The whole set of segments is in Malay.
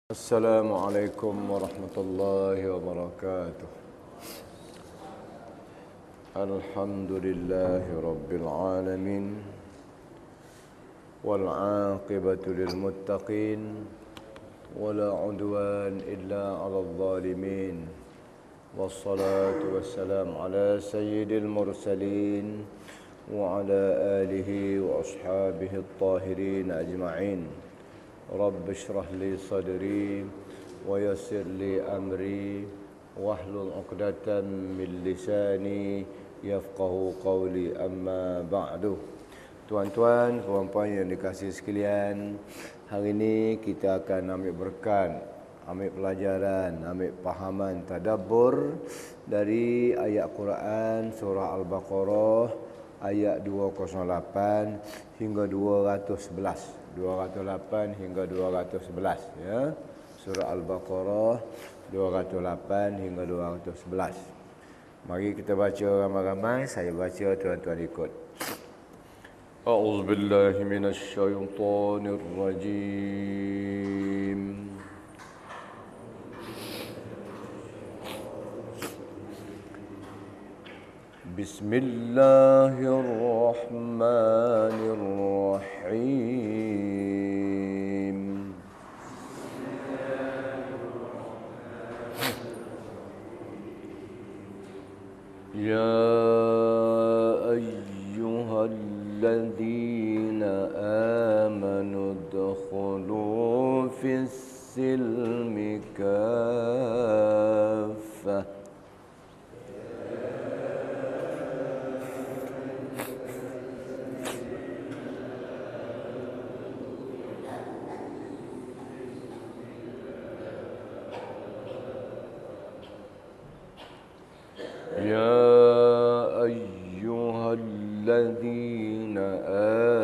Assalamualaikum warahmatullahi wabarakatuh. Alhamdulillahi rabbil alamin. Wal 'aqibatu lil muttaqin. Wala 'udwan illa 'alal zalimin. Wassalatu wassalamu ala sayyidil mursalin wa ala alihi wa ashabihi at-tahirin ajma'in. رب اشرح لي صدري ويسر لي أمري واحلل عقدة من لساني يفقه قولي أما بعد. Tuan-tuan, puan-puan yang dikasihi sekalian, hari ini kita akan ambil berkat, ambil pelajaran, ambil pahaman tadabbur dari ayat Quran surah Al-Baqarah ayat 208 hingga 211. 208 hingga 211 ya. Surah Al-Baqarah 208 hingga 211. Mari kita baca ramai-ramai, saya baca, tuan-tuan ikut. A'udzu billahi minasy syaithanir rajim. Bismillahirrahmanirrahim. Ya ayyuhalladzina amanu udkhulu fis silmi kaffah. الذين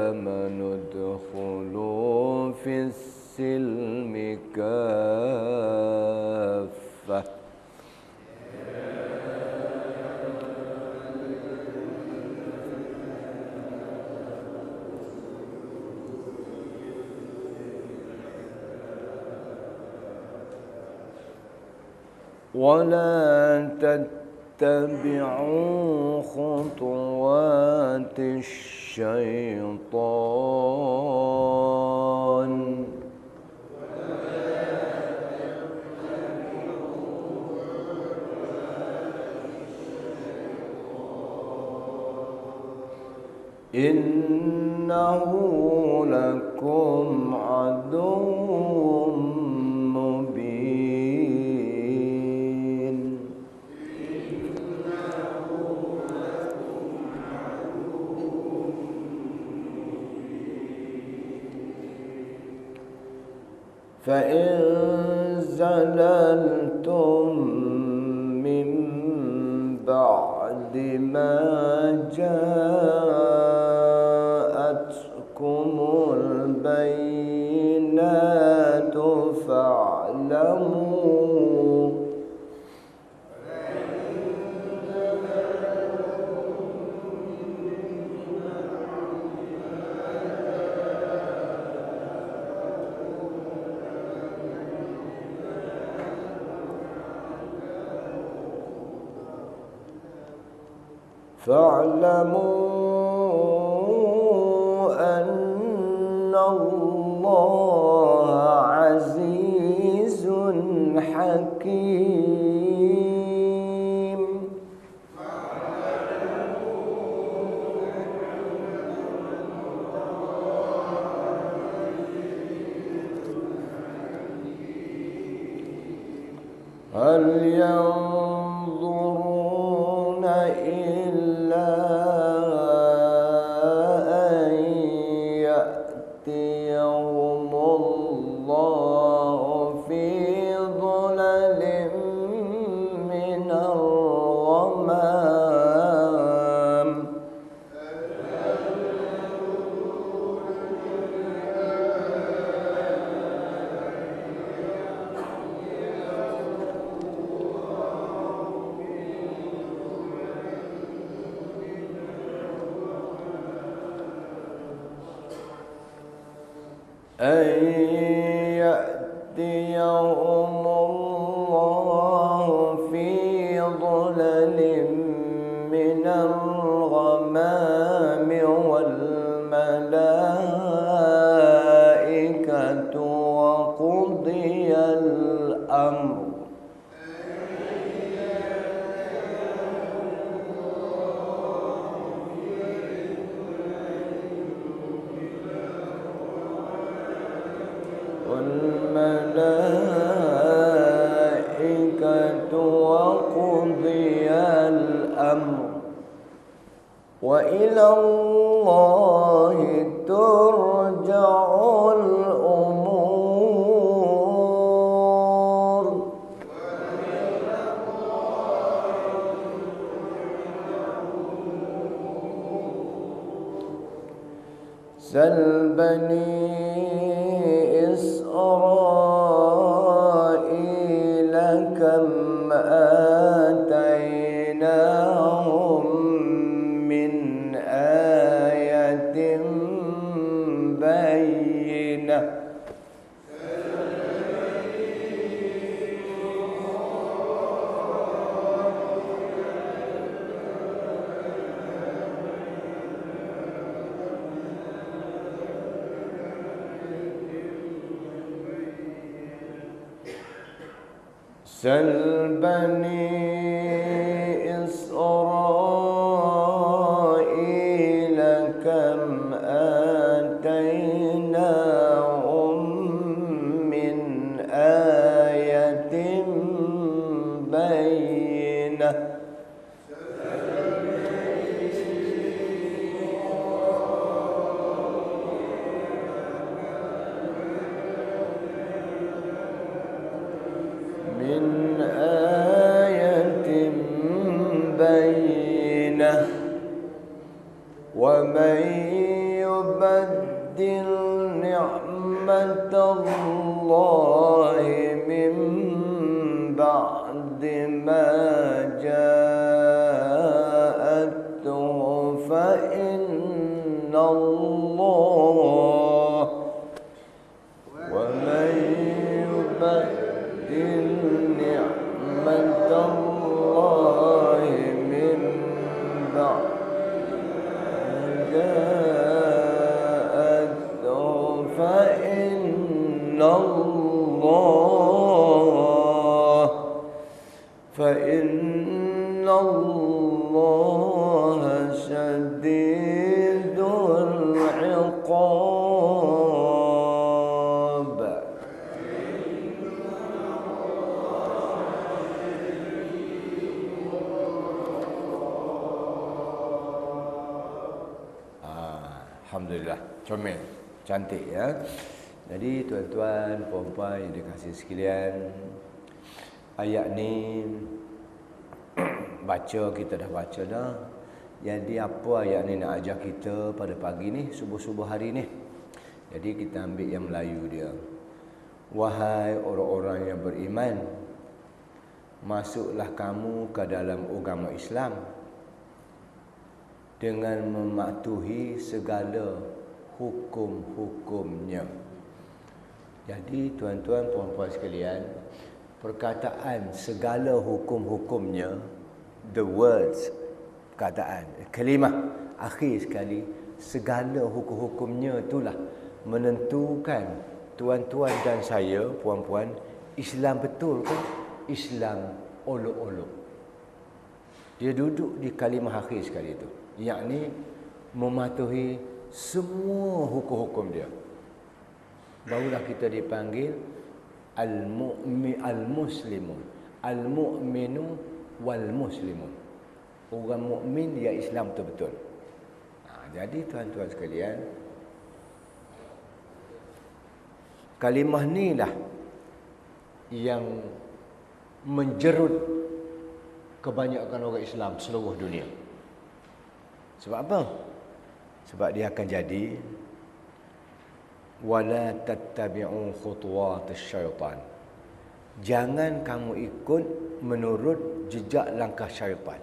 آمنوا ادخلوا في السلم كافة ولا اتبعوا خطوات الشيطان إنه لكم عدو فإن زللتم من بعد ما جاءتكم البينات فاعلموا أن الله عزيز حكيم هل ينظرون إلا أن يأتيهم الله في ظلل من الغمام أن الله في ظلل من الغمام والملائكة وقضي الأمر وقضي الأمر وإلى الله ترجع الأمور. سل بني إسرائيل كم آتيناهم من آية بينة سل بني إسرائيل كم آتيناهم من آية بينة ومن يبدل نعمة الله من بعد ما جاءته فإن الله ومن يبدل نعمة الله من بعد فإن الله شديد العقاب. Alhamdulillah, comel, cantik ya. Jadi tuan-tuan, puan-puan yang dikasihi sekalian, ayat ni baca, kita dah baca dah. Jadi apa ayat ni nak ajar kita pada pagi ni, subuh-subuh hari ni? Jadi kita ambil yang Melayu dia. Wahai orang-orang yang beriman, masuklah kamu ke dalam agama Islam dengan mematuhi segala hukum-hukumnya. Jadi tuan-tuan, puan-puan sekalian, perkataan segala hukum-hukumnya, the words, perkataan, kalimah akhir sekali, segala hukum-hukumnya itulah menentukan tuan-tuan dan saya, puan-puan, Islam betul ke Islam olok-olok. Dia duduk di kalimah akhir sekali itu, yakni mematuhi semua hukum-hukum dia. Barulah kita dipanggil al-muslimun, al-mu'minu wal-muslimun. Orang mukmin dia Islam betul-betul. Jadi tuan-tuan sekalian, kalimah ni lah yang menjerut kebanyakan orang Islam seluruh dunia. Sebab apa? Sebab dia akan jadi wala tattabi'u khutuwatis syaitan. Jangan kamu ikut menurut jejak langkah syaitan.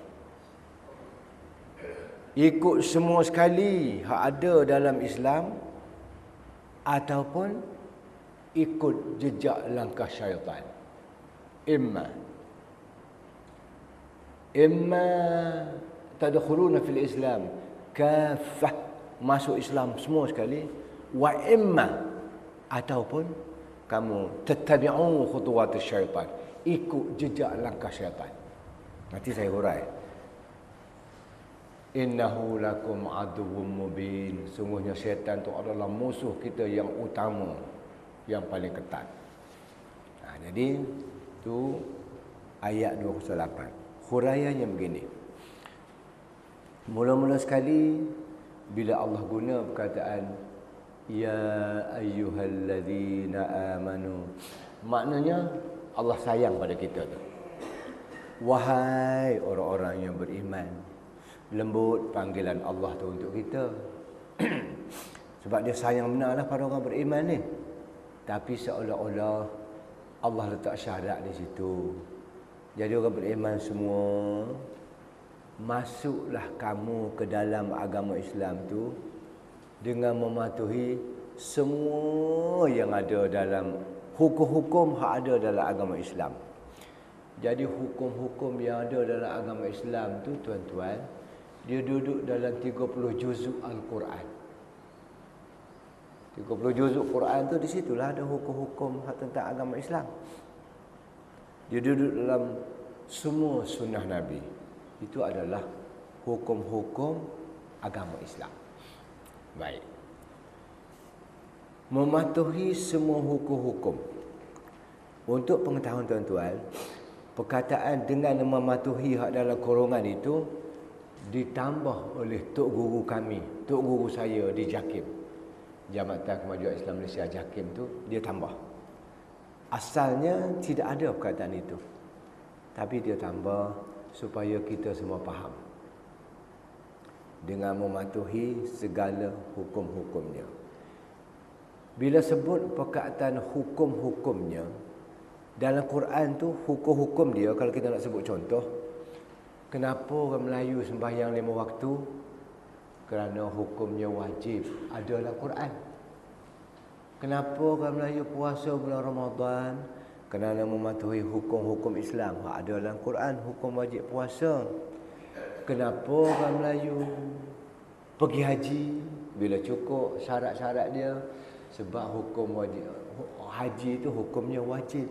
Ikut semua sekali hak ada dalam Islam ataupun ikut jejak langkah syaitan. Imma tadkhuluna fil Islam kaffah, masuk Islam semua sekali, wa imma, ataupun kamu tattabi'u khutuwat syaitan, ikut jejak langkah syaitan. Nanti saya hurai. Innahu lakum aduwwum mubin, sungguhnya syaitan itu adalah musuh kita yang utama, yang paling ketat. Jadi tu ayat 28. Huraiannya begini. Mula-mula sekali bila Allah guna perkataan ya ayyuhalladzina amanu, maknanya Allah sayang pada kita tu. Wahai orang-orang yang beriman. Lembut panggilan Allah tu untuk kita. Sebab dia sayang benarlah pada orang beriman ni. Tapi seolah-olah Allah letak syarat di situ. Jadi orang beriman semua, masuklah kamu ke dalam agama Islam tu dengan mematuhi semua yang ada dalam hukum-hukum yang ada dalam agama Islam. Jadi hukum-hukum yang ada dalam agama Islam tu, tuan-tuan, dia duduk dalam 30 juzuk Al-Quran. 30 juzuk Quran tu, di situlah ada hukum-hukum tentang agama Islam. Dia duduk dalam semua sunnah Nabi. Itu adalah hukum-hukum agama Islam. Baik. Mematuhi semua hukum-hukum. Untuk pengetahuan tuan-tuan, perkataan dengan mematuhi hak dalam kurungan itu ditambah oleh Tok Guru kami, Tok Guru saya di JAKIM, Jabatan Kemajuan Islam Malaysia JAKIM tu, dia tambah. Asalnya tidak ada perkataan itu, tapi dia tambah supaya kita semua faham dengan mematuhi segala hukum-hukumnya. Bila sebut perkataan hukum-hukumnya dalam Quran tu, hukum-hukum dia, kalau kita nak sebut contoh, kenapa orang Melayu sembahyang 5 waktu? Kerana hukumnya wajib ada dalam Quran. Kenapa orang Melayu puasa bulan Ramadan? Kerana mematuhi hukum-hukum Islam ada dalam Quran, hukum wajib puasa. Kenapa orang Melayu pergi haji bila cukup syarat-syarat dia? Sebab hukum wajib haji itu hukumnya wajib,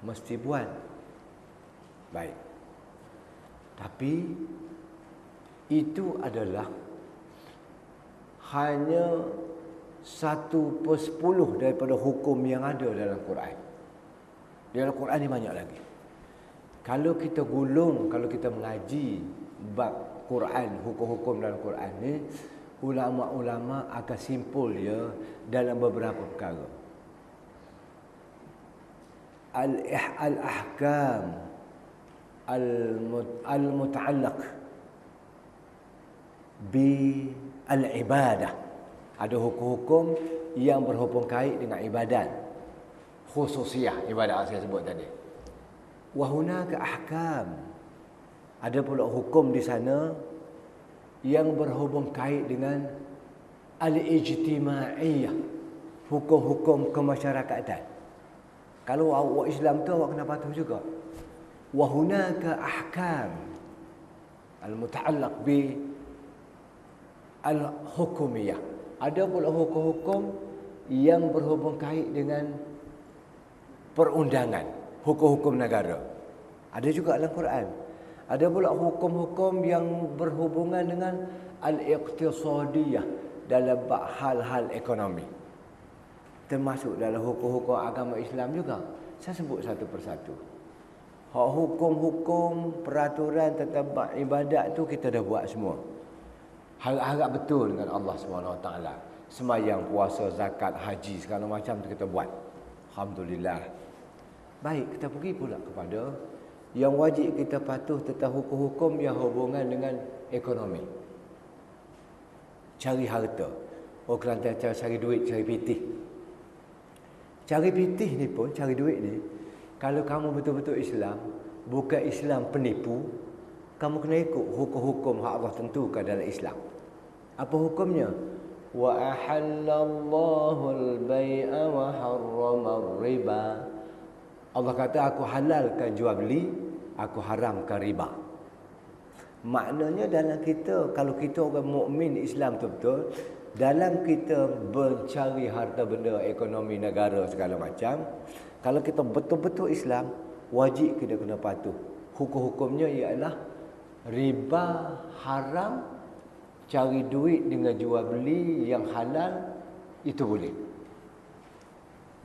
mesti buat. Baik. Tapi itu adalah hanya 1/10 daripada hukum yang ada dalam Quran. Dalam Quran ni banyak lagi. Kalau kita gulung, kalau kita mengaji bab Quran, hukum-hukum dalam Quran ni, ulama-ulama akan simpul dia dalam beberapa perkara. Al-ahkam al-muta'allaq bi al-ibadah. Ada hukum-hukum yang berhubung kait dengan ibadat. Khususiyah ibadat saya sebut tadi. Wa hunaka ahkam. Ada pula hukum di sana yang berhubung kait dengan al-ijtimaiyah. Hukum-hukum kemasyarakatan. Kalau awak Islam tu awak kena patuh juga. Wa hunaka ahkam al-muta'allaq bi al-hukumiyah. Ada pula hukum-hukum yang berhubung kait dengan perundangan, hukum-hukum negara. Ada juga dalam Quran. Ada pula hukum-hukum yang berhubungan dengan al-iqtisadiyah, dalam hal-hal ekonomi. Termasuk dalam hukum-hukum agama Islam juga. Saya sebut satu persatu. Hak hukum-hukum peraturan tentang ibadat tu kita dah buat semua. Harap betul dengan Allah SWT. Sembahyang, puasa, zakat, haji, segala macam tu kita buat. Alhamdulillah. Baik, kita pergi pula kepada yang wajib kita patuh tentang hukum-hukum yang hubungan dengan ekonomi. Cari harta. Oh, kerana cari duit, cari pitih. Cari pitih ni pun, cari duit ni, kalau kamu betul-betul Islam, bukan Islam penipu, kamu kena ikut hukum-hukum yang Allah tentukan dalam Islam. Apa hukumnya? wa ahallallahu al-bai'a wa harrama ar-riba. Allah kata aku halalkan jual beli, aku haramkan riba. Maknanya dalam kita, kalau kita orang mukmin Islam betul-betul, dalam kita mencari harta benda, ekonomi negara segala macam, kalau kita betul-betul Islam, wajib kita kena patuh. Hukum-hukumnya ialah riba haram, cari duit dengan jual beli yang halal itu boleh.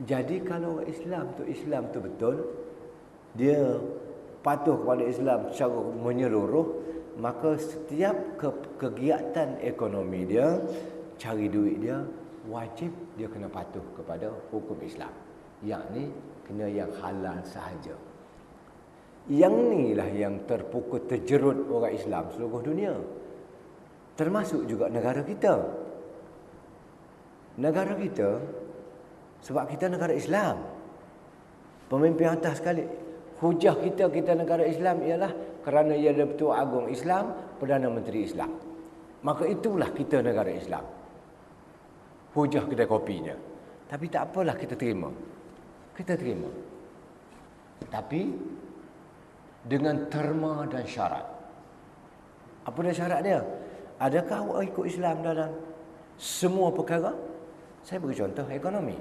Jadi kalau Islam tu betul, dia patuh kepada Islam secara menyeluruh, maka setiap kegiatan ekonomi dia, cari duit dia, wajib dia kena patuh kepada hukum Islam. Yakni kena yang halal sahaja. Yang inilah yang terpukul terjerut orang Islam seluruh dunia. Termasuk juga negara kita. Negara kita, sebab kita negara Islam. Pemimpin atas sekali. Hujah kita negara Islam ialah kerana ia adalah Ketua Agung Islam, Perdana Menteri Islam. Maka itulah kita negara Islam. Hujah kedai kopinya. Tapi tak apalah, kita terima. Kita terima. Tapi dengan terma dan syarat. Apa dia syarat dia? Adakah awak ikut Islam dalam semua perkara? Saya beri contoh ekonomi.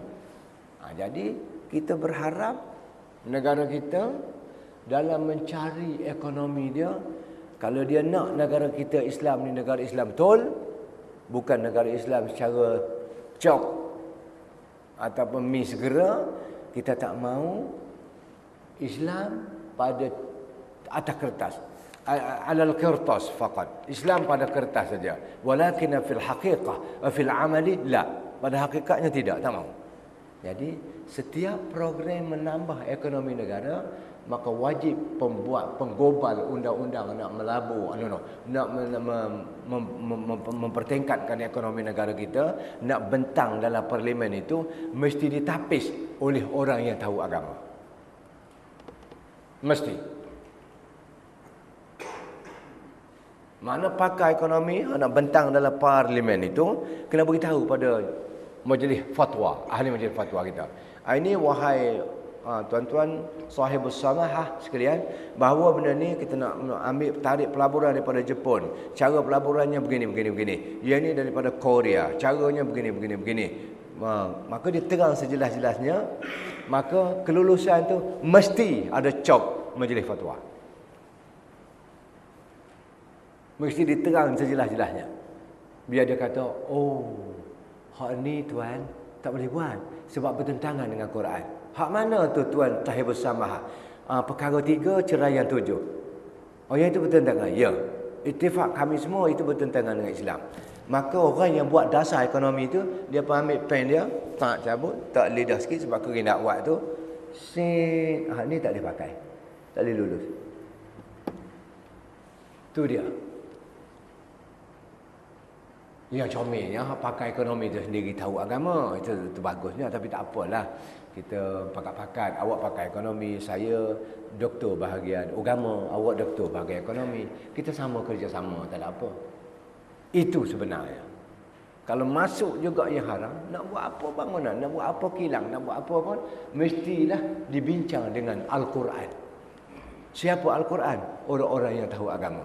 Jadi kita berharap negara kita dalam mencari ekonomi dia, kalau dia nak negara kita Islam ni negara Islam betul, bukan negara Islam secara cok ataupun mi segera, kita tak mau Islam pada atas kertas, alal kertas faqat. Islam pada kertas saja. Walakin fil haqiqah, fil amali la. Pada hakikatnya tidak, tak mau. Jadi setiap program menambah ekonomi negara, maka wajib pembuat penggobal undang-undang nak melabur, nak mempertingkatkan ekonomi negara kita, nak bentang dalam parlimen itu, mesti ditapis oleh orang yang tahu agama. Mesti. Mana pakar ekonomi nak bentang dalam parlimen itu, kena beritahu pada majlis fatwa, ahli majlis fatwa kita. Ini wahai tuan-tuan sahibus samahah sekalian, bahawa benda ni kita nak ambil tarik pelaburan daripada Jepun. Cara pelaburannya begini. Yang ini daripada Korea. Caranya begini. Maka dia terang sejelas-jelasnya. Maka kelulusan tu mesti ada cop majlis fatwa. Mesti diterang sejelas-jelasnya. Biar dia kata, oh, hak ni tuan tak boleh buat sebab bertentangan dengan Quran. Hak mana tu tuan sahibus samahah? Perkara 3, ceraian 7. Oh, yang itu bertentangan? Ya. Ittifaq kami semua itu bertentangan dengan Islam. Maka orang yang buat dasar ekonomi tu, dia pun ambil pen dia, tak cabut, tak lidah sikit sebab kering nak buat tu. Hak ni tak boleh pakai. Tak boleh lulus. Tu dia. Yang comelnya pakai ekonomi itu sendiri tahu agama, itu bagusnya, tapi tak apalah. Kita pakat-pakat, awak pakai ekonomi, saya doktor bahagian agama, awak doktor bahagian ekonomi. Kita sama kerjasama, tak ada apa. Itu sebenarnya. Kalau masuk juga yang haram, nak buat apa bangunan, nak buat apa kilang, nak buat apa pun, mestilah dibincang dengan Al-Quran. Siapa Al-Quran? Orang-orang yang tahu agama.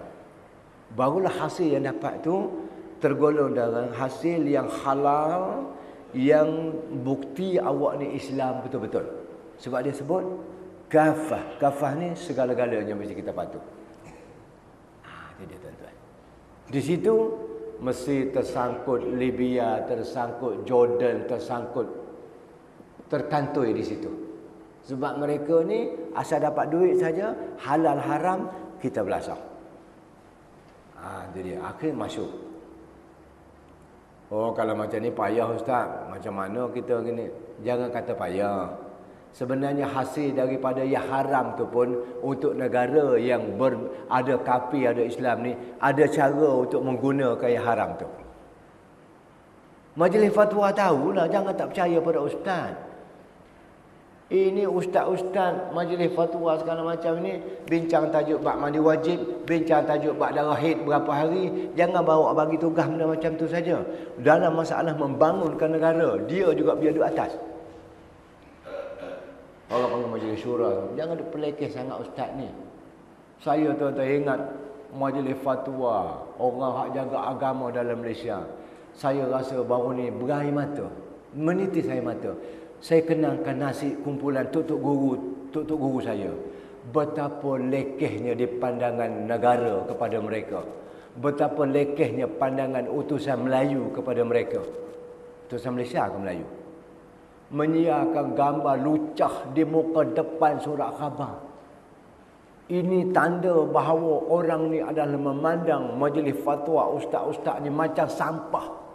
Barulah hasil yang dapat tu tergolong dalam hasil yang halal, yang bukti awak ni Islam betul-betul. Sebab dia sebut kafah. Kafah ni segala-galanya mesti kita patuh. Itu dia tuan-tuan. Di situ mesti tersangkut Libya, tersangkut Jordan, terkantoi di situ. Sebab mereka ni asal dapat duit saja, halal haram kita belasah. Itu dia. Akhir masuk. Oh, kalau macam ni payah ustaz. Macam mana kita gini? Jangan kata payah. Sebenarnya hasil daripada yang haram tu pun, untuk negara yang ada kafir, ada Islam ni, ada cara untuk menggunakan yang haram tu. Majlis fatwa tahulah, jangan tak percaya pada ustaz. Ini ustaz-ustaz majlis fatwa segala macam ni bincang tajuk bab mandi wajib, bincang tajuk bab darah haid berapa hari. Jangan bawa bagi tugas benda macam tu saja. Dalam masalah membangunkan negara, dia juga biar duduk atas. Orang panggil majlis syura, jangan duk pelekeh sangat ustaz ni. Saya tuan-tuan ingat majlis fatwa, orang hak jaga agama dalam Malaysia. Saya rasa baru ni berair mata, menitis air mata. Saya kenangkan nasib kumpulan tok-tok guru saya. Betapa lekehnya di pandangan negara kepada mereka. Betapa lekehnya pandangan utusan Melayu kepada mereka. Utusan Malaysia ke Melayu? Menyiarkan gambar lucah di muka depan surat khabar. Ini tanda bahawa orang ni adalah memandang majlis fatwa ustaz-ustaz ni macam sampah.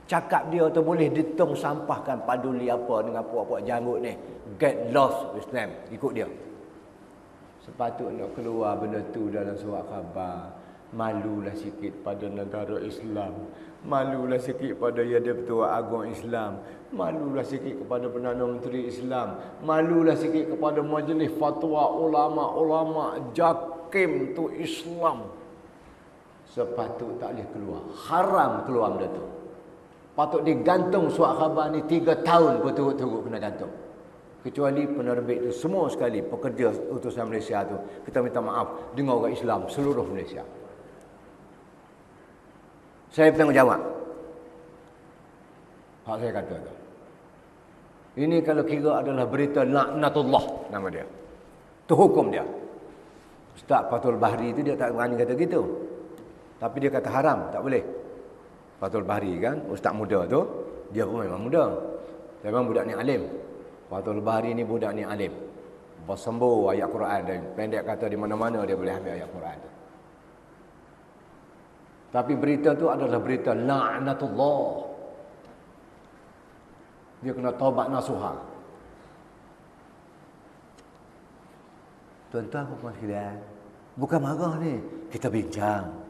Cakap dia tu boleh ditong sampahkan paduli apa dengan puak-puak janggut ni. Get lost with them. Ikut dia. Sepatutnya keluar benda tu dalam surat khabar. Malulah sikit pada negara Islam. Malulah sikit pada Yang Pertua Agong Islam. Malulah sikit kepada Perdana Menteri Islam. Malulah sikit kepada majlis fatwa ulama-ulama JAKIM tu Islam. Sepatut tak boleh keluar. Haram keluar benda tu. Patut digantung surat khabar ni 3 tahun berturut-turut kena gantung. Kecuali penerbit tu semua sekali pekerja utusan Malaysia tu, kita minta maaf dengan orang Islam seluruh Malaysia. Saya bertanggungjawab. Hak saya kata tu. Ini kalau kira adalah berita laknatullah nama dia. Tu hukum dia. Ustaz Fathul Bahri tu dia tak berani kata gitu. Tapi dia kata haram, tak boleh. Fathul Bahri kan, ustaz muda tu, dia pun memang muda. Memang budak ni alim. Fathul Bahri ni budak ni alim. Bersembuh ayat Quran dan pendek kata di mana-mana dia boleh ambil ayat Quran tu. Tapi berita tu adalah berita la'natullah. Dia kena taubat nasuha. Tuan-tuan dan puan sekalian, bukan marah ni, kita bincang.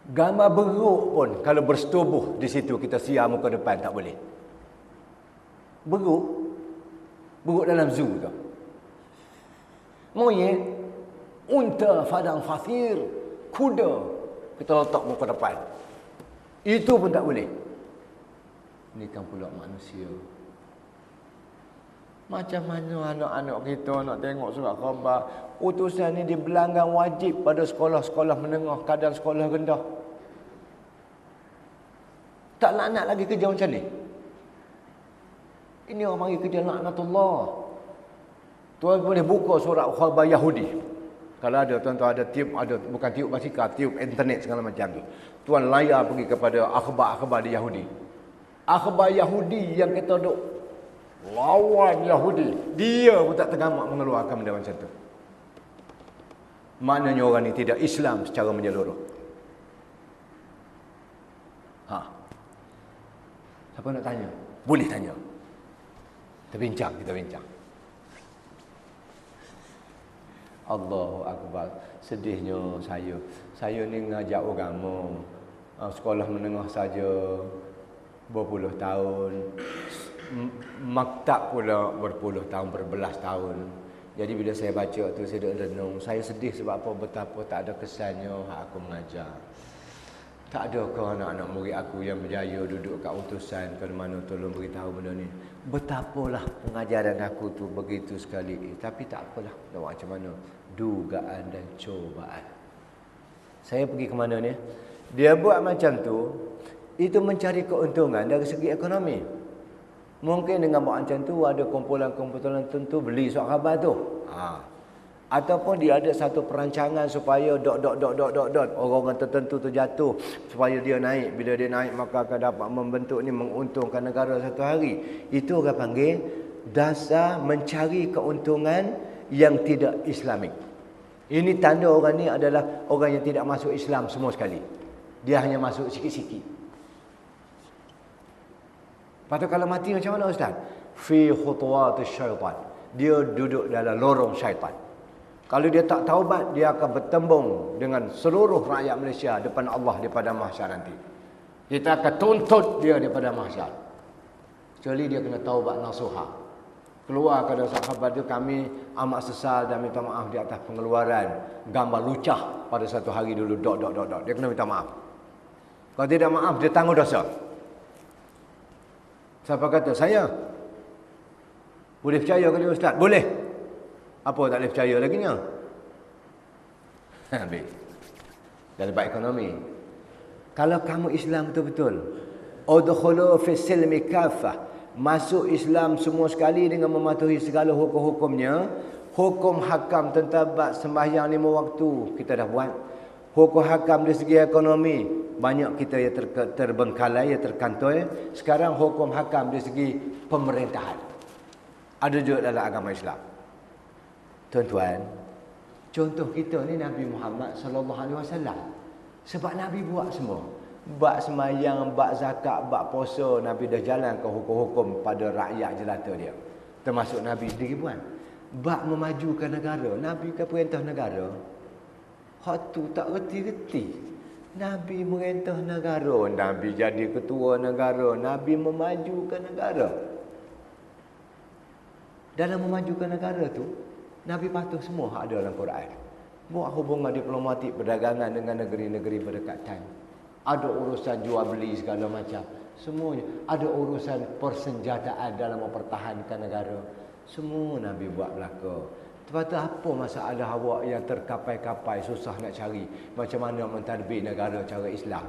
Gambar beruk pun kalau bersetubuh di situ kita siar muka depan tak boleh. Beruk dalam zoo tu. Monyet, unta, padang fasir, kuda kita letak muka depan. Itu pun tak boleh. Ini kan pula manusia. Macam mana anak-anak kita nak tengok surat khabar? Utusan ni dibelanggan wajib pada sekolah-sekolah menengah, kadang sekolah rendah. Tak laknat lagi kerja macam ni. Ini orang panggil kerja laknatullah. Tuan boleh buka surat khabar Yahudi. Kalau ada tuan-tuan ada tiup, ada bukan tiup basikal, tiup internet segala macam tu. Tuan layar pergi kepada akhbar-akhbar di Yahudi. Akhbar Yahudi yang kita duk lawan Yahudi, dia pun tak tergamak mengeluarkan benda macam tu. Maknanya orang ni tidak Islam secara menyeluruh. Siapa nak tanya? Boleh tanya. Kita bincang. Allahu Akbar. Sedihnya saya. Saya ni ngajak agama. Sekolah menengah saja berpuluh tahun. Maktab pula berpuluh tahun, berbelas tahun. Jadi bila saya baca tu saya renung. Saya sedih sebab apa? Betapa tak ada kesannya aku mengajar. Tak ada ke anak-anak murid aku yang berjaya duduk kat utusan ke mana tolong beritahu benda ni. Betapalah pengajaran aku tu begitu sekali. Tapi tak apalah, nak buat macam mana. Dugaan dan cobaan. Saya pergi ke mana ni? Dia buat macam tu, itu mencari keuntungan dari segi ekonomi. Mungkin dengan buat macam tu ada kumpulan-kumpulan tertentu beli surat khabar tu. Ataupun dia ada satu perancangan supaya orang-orang tertentu tu jatuh supaya dia naik. Bila dia naik maka akan dapat membentuk ni menguntungkan negara satu hari. Itu orang panggil dasar mencari keuntungan yang tidak Islamik. Ini tanda orang ni adalah orang yang tidak masuk Islam semua sekali. Dia hanya masuk sikit-sikit. Lepas tu kalau mati macam mana Ustaz? Fi khutuwatis syaitan. Dia duduk dalam lorong syaitan. Kalau dia tak taubat, dia akan bertembung dengan seluruh rakyat Malaysia depan Allah di padang mahsyar nanti. Kita akan tuntut dia di padang mahsyar. Kecuali dia kena taubat nasuha. Keluar kepada sahabat dia, kami amat sesal dan minta maaf di atas pengeluaran gambar lucah pada satu hari dulu. Dia kena minta maaf. Kalau tidak maaf, dia tanggung dosa. Siapa kata? Saya. Boleh percaya ke dia, Ustaz? Boleh. Apa tak boleh percaya lagi nya? Habis. Dalam bab ekonomi. Kalau kamu Islam betul-betul, udkhulu fis silmi kafah. Masuk Islam semua sekali dengan mematuhi segala hukum-hukumnya. Hukum hakam tentang bab sembahyang 5 waktu kita dah buat. Hukum hakam dari segi ekonomi banyak kita yang terbengkalai, yang terkantoi. Sekarang hukum hakam dari segi pemerintahan ada juga dalam agama Islam. Tuan-tuan, contoh kita ni Nabi Muhammad sallallahu alaihi wasallam. Sebab Nabi buat semua. Bab semayang, bab zakat, bab puasa, Nabi dah jalankan hukum-hukum pada rakyat jelata dia. Termasuk Nabi sendiri buat. Bab memajukan negara, Nabi ke perintah negara. Hak tu tak reti-reti. Nabi merintah negara, Nabi jadi ketua negara, Nabi memajukan negara. Dalam memajukan negara tu, Nabi patuh semua hak ada dalam Quran. Buat hubungan diplomatik perdagangan dengan negeri-negeri berdekatan. Ada urusan jual beli segala macam. Semuanya. Ada urusan persenjataan dalam mempertahankan negara. Semua Nabi buat belaka. Lepas tu apa masalah awak yang terkapai-kapai, susah nak cari. Macam mana mentadbir negara cara Islam.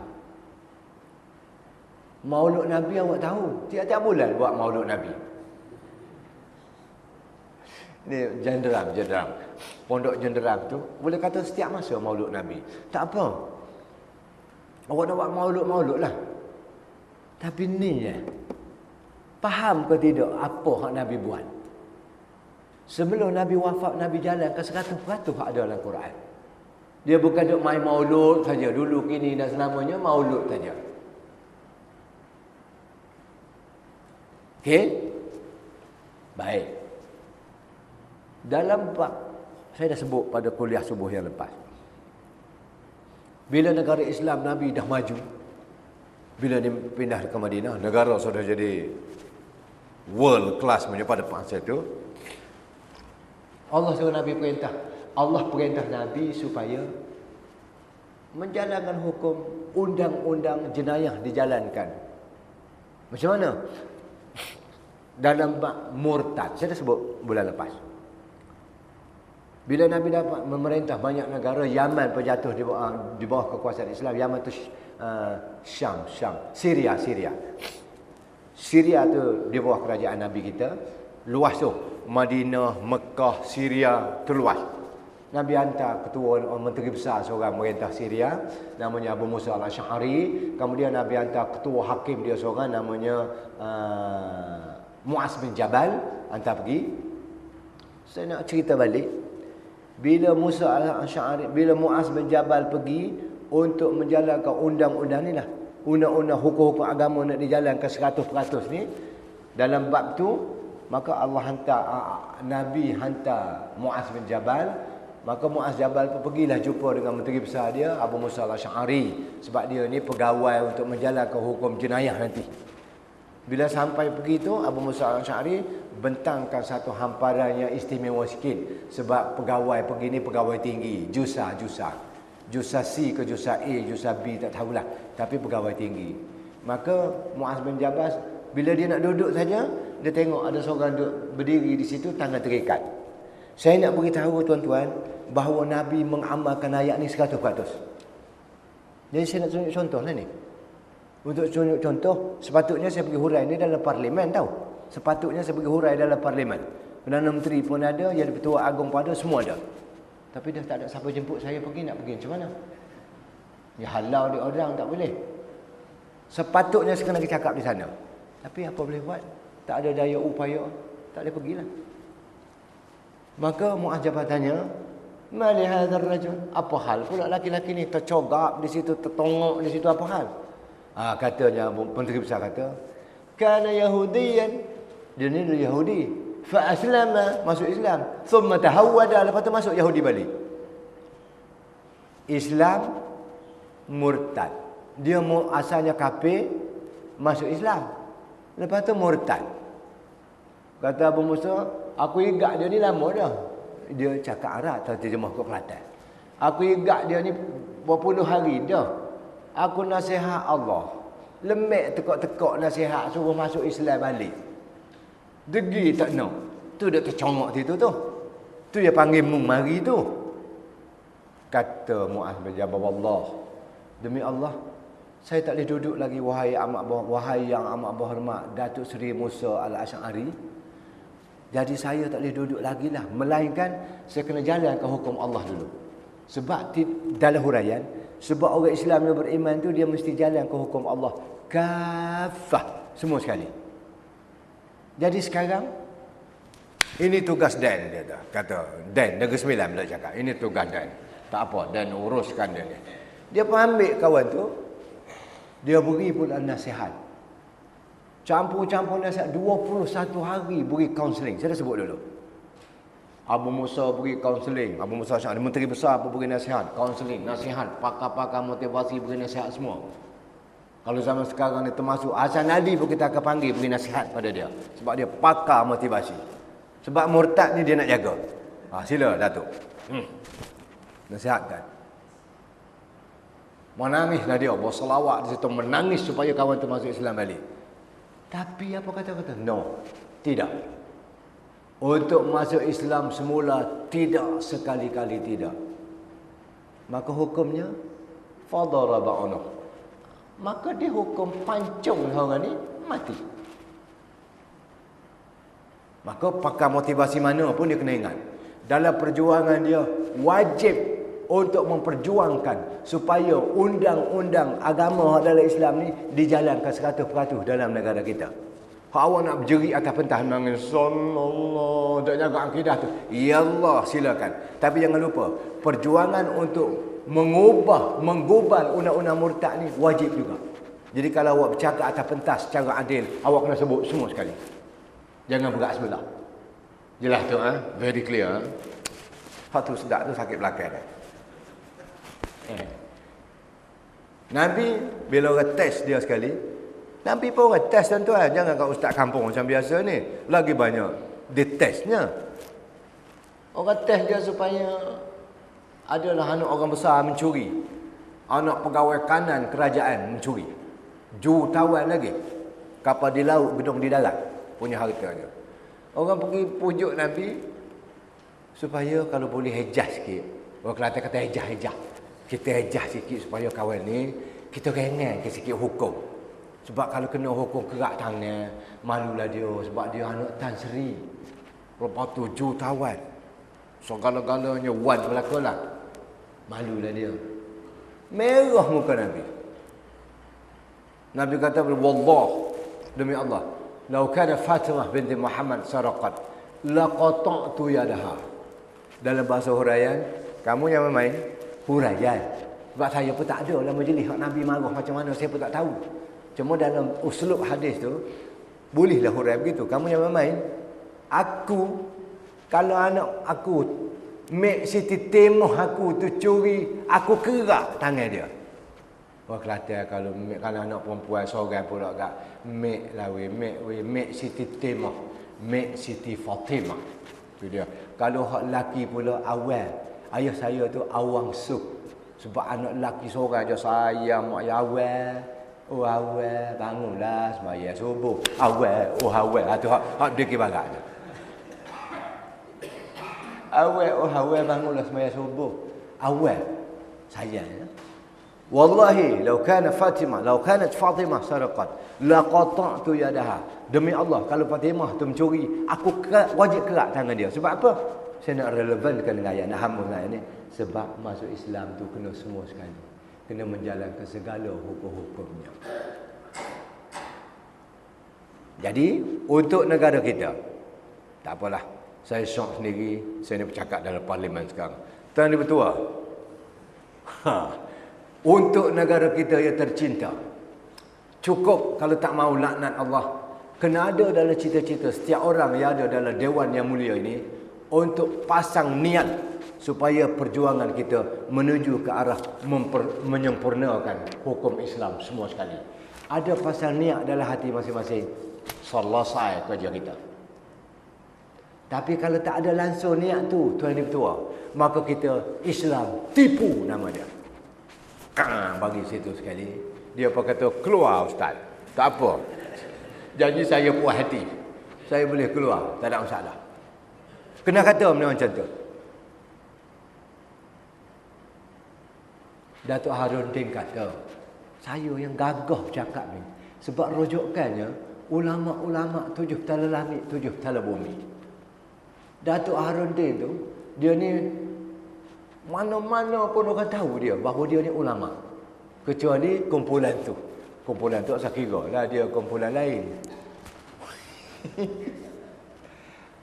Maulud Nabi awak tahu. Tiap-tiap bulan buat maulud Nabi. Ni jenderam. Pondok jenderam tu. Boleh kata setiap masa maulud Nabi. Tak apa. Awak nak buat maulud lah. Tapi ni je. Faham ke tidak apa hak Nabi buat? Sebelum Nabi wafat, Nabi jalankan 100% hak ada dalam Quran. Dia bukan duk main maulud saja. Dulu kini dan selamanya maulud saja. Okey? Baik. Dalam bab, saya dah sebut pada kuliah subuh yang lepas. Bila negara Islam Nabi dah maju, bila dia pindah ke Madinah, negara sudah jadi world class punya pada masa itu. Allah suruh Nabi perintah. Allah perintah Nabi supaya menjalankan hukum undang-undang jenayah dijalankan. Macam mana? Dalam bab murtad. Saya dah sebut bulan lepas. Bila Nabi dapat memerintah banyak negara, Yaman berjatuh di bawah kekuasaan Islam. Yaman tu Syam. Syria tu di bawah kerajaan Nabi kita. Luas tu. Madinah, Mekah, Syria tu luas. Nabi hantar ketua menteri besar seorang merintah Syria, namanya Abu Musa al-Ash'ari. Kemudian Nabi hantar ketua hakim dia seorang, namanya Mu'az bin Jabal, hantar pergi. Saya nak cerita balik. Bila Musa al-Ash'ari, bila Mu'az bin Jabal pergi untuk menjalankan undang-undang ni lah, undang-undang hukum-hukum agama nak dijalankan 100% ni, dalam bab tu, maka Allah hantar, Nabi hantar Mu'az bin Jabal. Maka Mu'az Jabal pun pergilah jumpa dengan menteri besar dia, Abu Musa al-Ash'ari. Sebab dia ni pegawai untuk menjalankan hukum jenayah nanti. Bila sampai pergi tu, Abu Musa al-Ash'ari bentangkan satu hamparan yang istimewa sikit. Sebab pegawai pergi ni pegawai tinggi. Jusa C ke jusa A, jusa B tak tahulah. Tapi pegawai tinggi. Maka Mu'az bin Jabal, bila dia nak duduk saja, dia tengok ada seorang duduk berdiri di situ, tangan terikat. Saya nak beritahu tuan-tuan bahawa Nabi mengamalkan ayat ni 100%. Jadi saya nak tunjuk contoh lah ni. Untuk tunjuk contoh, sepatutnya saya pergi hurai ni dalam parlimen tau. Sepatutnya saya pergi hurai dalam parlimen. Perdana Menteri pun ada, yang Ketua Agong pun ada, semua ada. Tapi dah tak ada siapa jemput saya pergi, nak pergi macam mana? Ya halau dia orang, tak boleh. Sepatutnya saya kena cakap di sana. Tapi apa boleh buat? Tak ada daya upaya, tak boleh pergilah. Maka Mu'az Jabal tanya, "Mali hadzal rajul?" Apa hal pula laki-laki ni tercogak di situ, tertongok di situ, apa hal? Katanya menteri besar kata, "Kana Yahudiyan." Dia ni Yahudi. Fa aslama, masuk Islam. Thumma tahawwada, lepas tu masuk Yahudi balik. Islam murtad. Dia asalnya kafir, masuk Islam. Lepas tu murtad. Kata Abu Musa, aku ingat dia ni lama dah. Dia cakap Arab atau terjemah ke Kelantan. Aku ingat dia ni berpuluh hari dah. Aku nasihat Allah. Lemek tekak-tekak nasihat suruh masuk Islam balik. Degi tak nak. Tu dia tercongok situ tu. Tu dia panggil mung mari tu. Kata Muaz bin Jabal, Allah, demi Allah, saya tak boleh duduk lagi wahai yang amat berhormat Datuk Seri Musa Al-Asy'ari. Jadi saya tak boleh duduk lagi lah, melainkan saya kena jalankan hukum Allah dulu. Sebab dalam huraian, sebab orang Islam yang beriman tu dia mesti jalan ke hukum Allah kafah, semua sekali. Jadi sekarang ini tugas Dan, dia kata. Dan Negeri Sembilan bila cakap, ini tugas Dan. Tak apa, Dan uruskan dia ni. Dia pun ambil kawan tu, dia beri pula nasihat. Campur-campur nasihat 21 hari beri kaunseling. Saya dah sebut dulu. Abu Musa beri kaunseling. Abu Musa Asy'ari menteri besar pun beri nasihat, kaunseling, nasihat, pakar-pakar motivasi beri nasihat semua. Kalau zaman sekarang ni termasuk Hasan Ali pun kita akan panggil beri nasihat pada dia. Sebab dia pakar motivasi. Sebab murtad ni dia nak jaga. Sila Datuk. Nasihatkan. Menangislah dia, berselawat di situ, menangis supaya kawan tu masuk Islam balik. Tapi apa kata-kata? No, tidak. Untuk masuk Islam semula, tidak, sekali-kali tidak. Maka hukumnya fadaraba unuq. Maka dihukum pancung orang ni mati. Maka pakar motivasi mana pun dia kena ingat. Dalam perjuangan dia wajib untuk memperjuangkan supaya undang-undang agama dalam Islam ni dijalankan 100% dalam negara kita. Hak awak nak berjerit atas pentas nangis Allah, tak jaga akidah tu. Ya Allah, silakan. Tapi jangan lupa, perjuangan untuk menggubal undang-undang murtad ni wajib juga. Jadi kalau awak bercakap atas pentas secara adil, awak kena sebut semua sekali. Jangan bergerak sebelah. Jelas tu, very clear. Hak tu sedap tu sakit belakang dah. Nabi bila orang test dia sekali, Nabi pun orang test tuan-tuan. Jangan kat ustaz kampung macam biasa ni. Lagi banyak dia testnya. Orang test dia supaya adalah anak orang besar mencuri, anak pegawai kanan kerajaan mencuri, jutawan lagi, kapal di laut, gedung di darat punya hartanya. Orang pergi pujuk Nabi supaya kalau boleh hejah sikit. Orang Kelantan kata hejah. Kita hejah sikit supaya kawan ni kita rengan ke sikit hukum. Sebab kalau kena hukum kerak tangan, malulah dia sebab dia anak Tan Sri. Lepas tu jutawan. Segala-galanya wan belakalah. Malulah dia. Merah muka Nabi. Nabi kata, wallah, demi Allah, lau kana Fatimah binti Muhammad saraqat laqata'tu yadaha. Dalam bahasa huraian, kamu yang main huraian. Sebab saya pun tak ada dalam majlis hak Nabi marah macam mana, saya pun tak tahu. Cuma dalam uslub hadis tu, bolehlah huraian begitu. Kamu yang main, aku, kalau anak aku, Mek Siti Temoh aku tu curi, aku kerak tangan dia. Wah Kelantan kalau anak perempuan seorang pula kat Mek lawi, Mek Siti Temoh, Mek Siti Fatimah. Tu dia. Kalau hak lelaki pula awal, ayah saya tu Awang Suh. Sebab anak lelaki seorang je sayang mak ayah awal. Oh awal, bangunlah sembahyang subuh. Awal, oh awal. Tu hak dia kibarat tu. Awal bangunlah sembahyang subuh. Awal sayang ya. Wallahi law kanat Fatimah sarqat laqata'tu yadaha. Demi Allah kalau Fatimah tu mencuri, aku wajib kerak tangan dia. Sebab apa? Saya nak relevankan dengan ayat ayat ni. Sebab masuk Islam tu kena semua sekali. Kena menjalankan segala hukum-hukumnya. Jadi untuk negara kita, tak apalah. Saya syok sendiri, saya ni bercakap dalam parlimen sekarang. Tuan Ibu Tua, untuk negara kita yang tercinta, cukup kalau tak mau laknat Allah, kena ada dalam cita-cita setiap orang yang ada dalam Dewan Yang Mulia ini untuk pasang niat supaya perjuangan kita menuju ke arah menyempurnakan hukum Islam semua sekali. Ada pasang niat dalam hati masing-masing, selesai kerja kita. Tapi kalau tak ada langsung niat tu, Tuan Yang Ketua, maka kita Islam tipu nama dia. Bagi situ sekali. Dia apa kata, keluar Ustaz. Tak apa. Janji saya puas hati. Saya boleh keluar, tak ada masalah. Kena kata macam tu. Datuk Harundin kata, saya yang gagah cakap ni. Sebab rujukannya, ulama-ulama 7 tala langit, 7 tala bumi. Datuk Harundin tu, dia ni mana-mana pun orang tahu dia bahawa dia ni ulama. Kecuali kumpulan tu. Kumpulan tu saya kira lah dia kumpulan lain.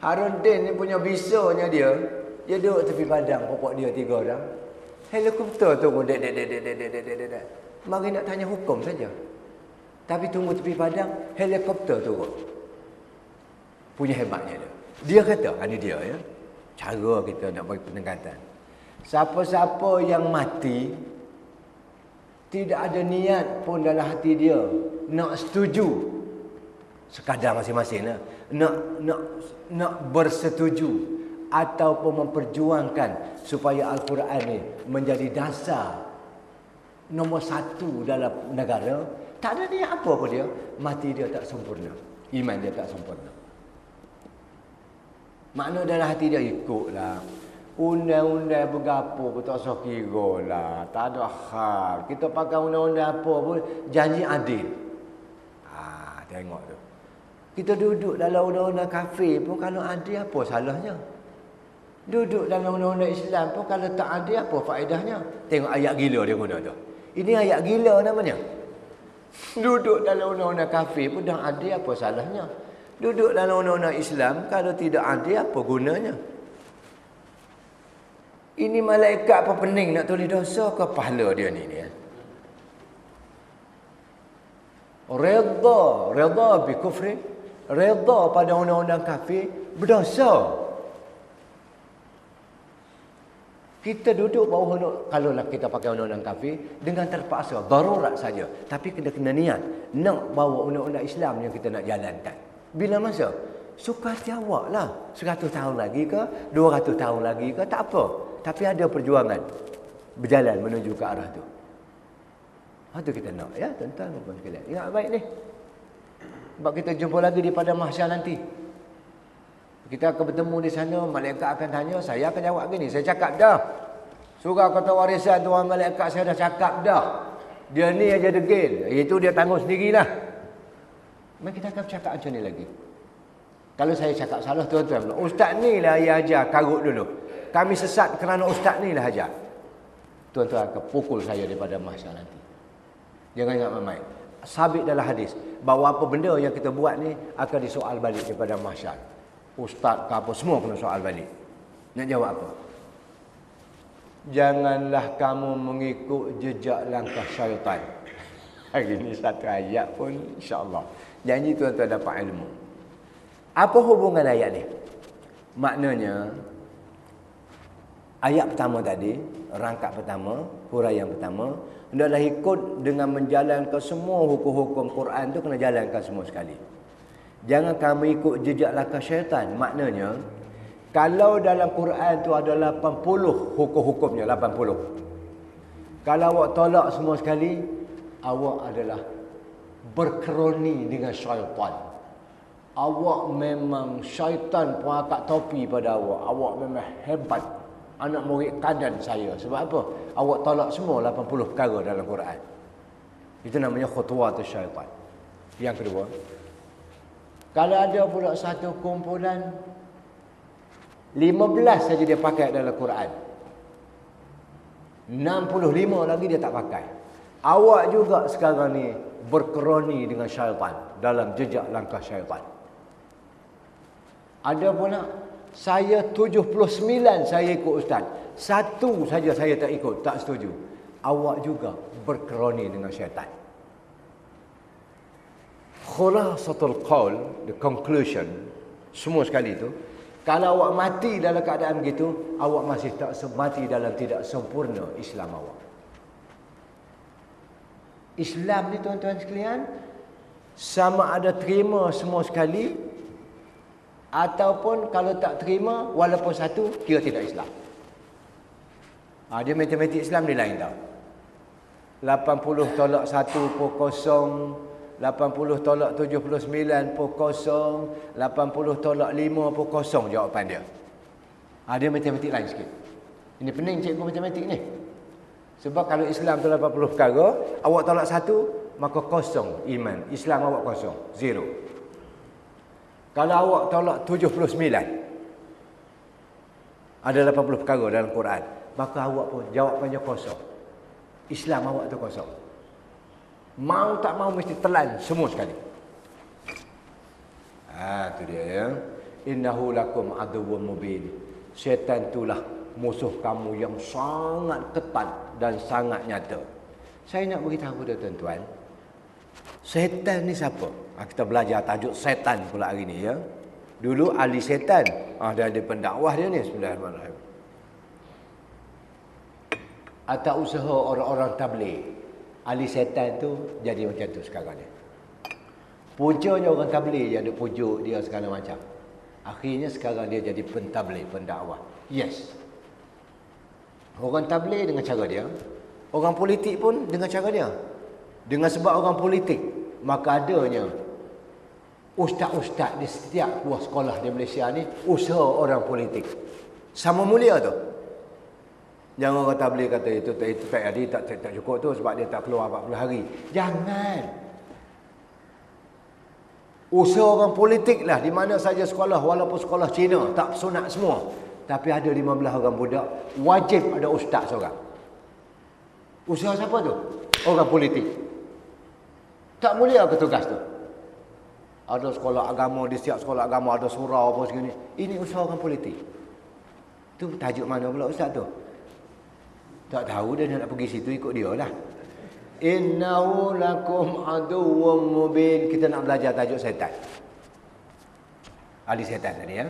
Harundin ni punya bisanya dia duduk tepi padang, pokok dia 3 orang. Helikopter tunggu dek. Mari nak tanya hukum saja. Tapi tunggu tepi padang, helikopter turun. Punya hebatnya dia. Dia kata, ini dia ya. Cara kita nak bagi pendekatan. Siapa-siapa yang mati, tidak ada niat pun dalam hati dia nak setuju. Sekadar masing-masing lah. Nak bersetuju ataupun memperjuangkan supaya Al-Quran ni menjadi dasar nombor 1 dalam negara. Tak ada niat apa pun dia. Mati dia tak sempurna. Iman dia tak sempurna. Makna dalam hati dia ikutlah. Undang-undang bergapo pun tak usah kira lah. Tak ada hal. Kita pakai undang-undang apa pun janji adil. Tengok tu. Kita duduk dalam undang-undang kafir pun kalau adil apa salahnya? Duduk dalam undang-undang Islam pun kalau tak adil apa faedahnya? Tengok ayat gila dia guna tu. Ini ayat gila namanya. Duduk dalam undang-undang kafir pun dah adil apa salahnya? Duduk dalam undang-undang Islam kalau tidak adil apa gunanya? Ini malaikat apa pening nak tulis dosa ke pahala dia ni ya? Redha bi kufri, redha pada undang-undang kafir berdosa. Kita duduk bawah kalau kita pakai undang-undang kafir dengan terpaksa, darurat saja. Tapi kena niat nak bawa undang-undang Islam yang kita nak jalankan. Bila masa? Suka hati awak lah. 100 tahun lagi ke, 200 tahun lagi ke, tak apa. Tapi ada perjuangan berjalan menuju ke arah tu. Itu kita nak ya, tuan-tuan dan puan sekalian. Ingat baik ni. Sebab kita jumpa lagi di padang mahsyar nanti. Kita akan bertemu di sana, malaikat akan tanya, saya akan jawab gini, saya cakap dah. Surah kata warisan Tuhan malaikat saya dah cakap dah. Dia ni aja degil, itu dia tanggung sendirilah. Mari kita akan cakap macam ni lagi. Kalau saya cakap salah, tuan-tuan, ustaz ni lah yang ajar, karut dulu. Kami sesat kerana ustaz ni lah ajar. Tuan-tuan akan pukul saya daripada mahsyar nanti. Jangan ingat main-main. Sabit dalam hadis bahawa apa benda yang kita buat ni akan disoal balik daripada mahsyar. Ustaz ke apa semua kena soal balik. Nak jawab apa? Janganlah kamu mengikut jejak langkah syaitan. Hari ni satu ayat pun insya-Allah. Janji tuan-tuan dapat ilmu. Apa hubungan ayat ni? Maknanya ayat pertama tadi, rangkap pertama, huraian pertama, hendaklah ikut dengan menjalankan semua hukum-hukum Quran tu kena jalankan semua sekali. Jangan kamu ikut jejak langkah syaitan. Maknanya, kalau dalam Quran tu ada 80 hukum-hukumnya, 80. Kalau awak tolak semua sekali, awak adalah berkeroni dengan syaitan. Awak memang syaitan pun angkat topi pada awak. Awak memang hebat. Anak murid kadan saya. Sebab apa? Awak tolak semua 80 perkara dalam Quran. Itu namanya khutuwat syaitan. Yang kedua, kalau ada pula satu kumpulan 15 saja dia pakai dalam Quran, 65 lagi dia tak pakai. Awak juga sekarang ni berkeroni dengan syaitan dalam jejak langkah syaitan. Ada pula saya 79 saya ikut ustaz, satu saja saya tak ikut, tak setuju. Awak juga berkeroni dengan syaitan. Khulasatul qaul, the conclusion, semua sekali itu, kalau awak mati dalam keadaan begitu, awak masih tak mati dalam tidak sempurna Islam awak. Islam ni tuan-tuan sekalian, sama ada terima semua sekali Ataupun kalau tak terima, walaupun satu, kira tidak Islam. Dia matematik Islam dia lain tau. 80 tolak 1 pun kosong, 80 tolak 79 pun kosong, 80 tolak 5 pun kosong jawapan dia. Dia matematik lain sikit. Ini pening cikgu matematik ni. Sebab kalau Islam tu 80 perkara, awak tolak 1, maka kosong iman. Islam awak kosong, zero. Kalau awak tolak 79, ada 80 perkara dalam Quran, maka awak pun jawapannya kosong. Islam awak tu kosong. Mau tak mau mesti telan semua sekali. Tu dia ya. Innahu lakum aduwwum mubin. Syaitan itulah musuh kamu yang sangat ketat dan sangat nyata. Saya nak beritahu kepada tuan-tuan, syaitan ni siapa? Kita belajar tajuk syaitan pula hari ni ya. Dulu ahli syaitan. Ada pendakwah dia ni. Bismillahirrahmanirrahim. Atau usaha orang-orang tabligh. Ahli syaitan tu jadi macam tu sekarang ni. Puncanya orang tabligh yang duk pujuk dia segala macam. Akhirnya sekarang dia jadi pentabligh, pendakwah. Yes. Orang tabligh dengan cara dia. Orang politik pun dengan cara dia. Dengan sebab orang politik, maka adanya ustaz-ustaz di setiap buah sekolah di Malaysia ni usaha orang politik. Sama mulia tu. Jangan orang tabligh kata itu tak jadi, tak cukup tu sebab dia tak keluar 40 hari. Jangan. Usaha orang politik lah di mana saja sekolah, walaupun sekolah Cina tak sunat semua, tapi ada 15 orang budak, wajib ada ustaz seorang. Usaha siapa tu? Orang politik. Tak mulia ke tugas tu? Ada sekolah agama, di setiap sekolah agama ada surau apa segini. Ini usaha orang politik. Tu tajuk mana pula ustaz tu? Tak tahu, dia nak pergi situ ikut dia lah. Innahu lakum aduwwum mubin. Kita nak belajar tajuk syaitan. Ahli syaitan tadi ya.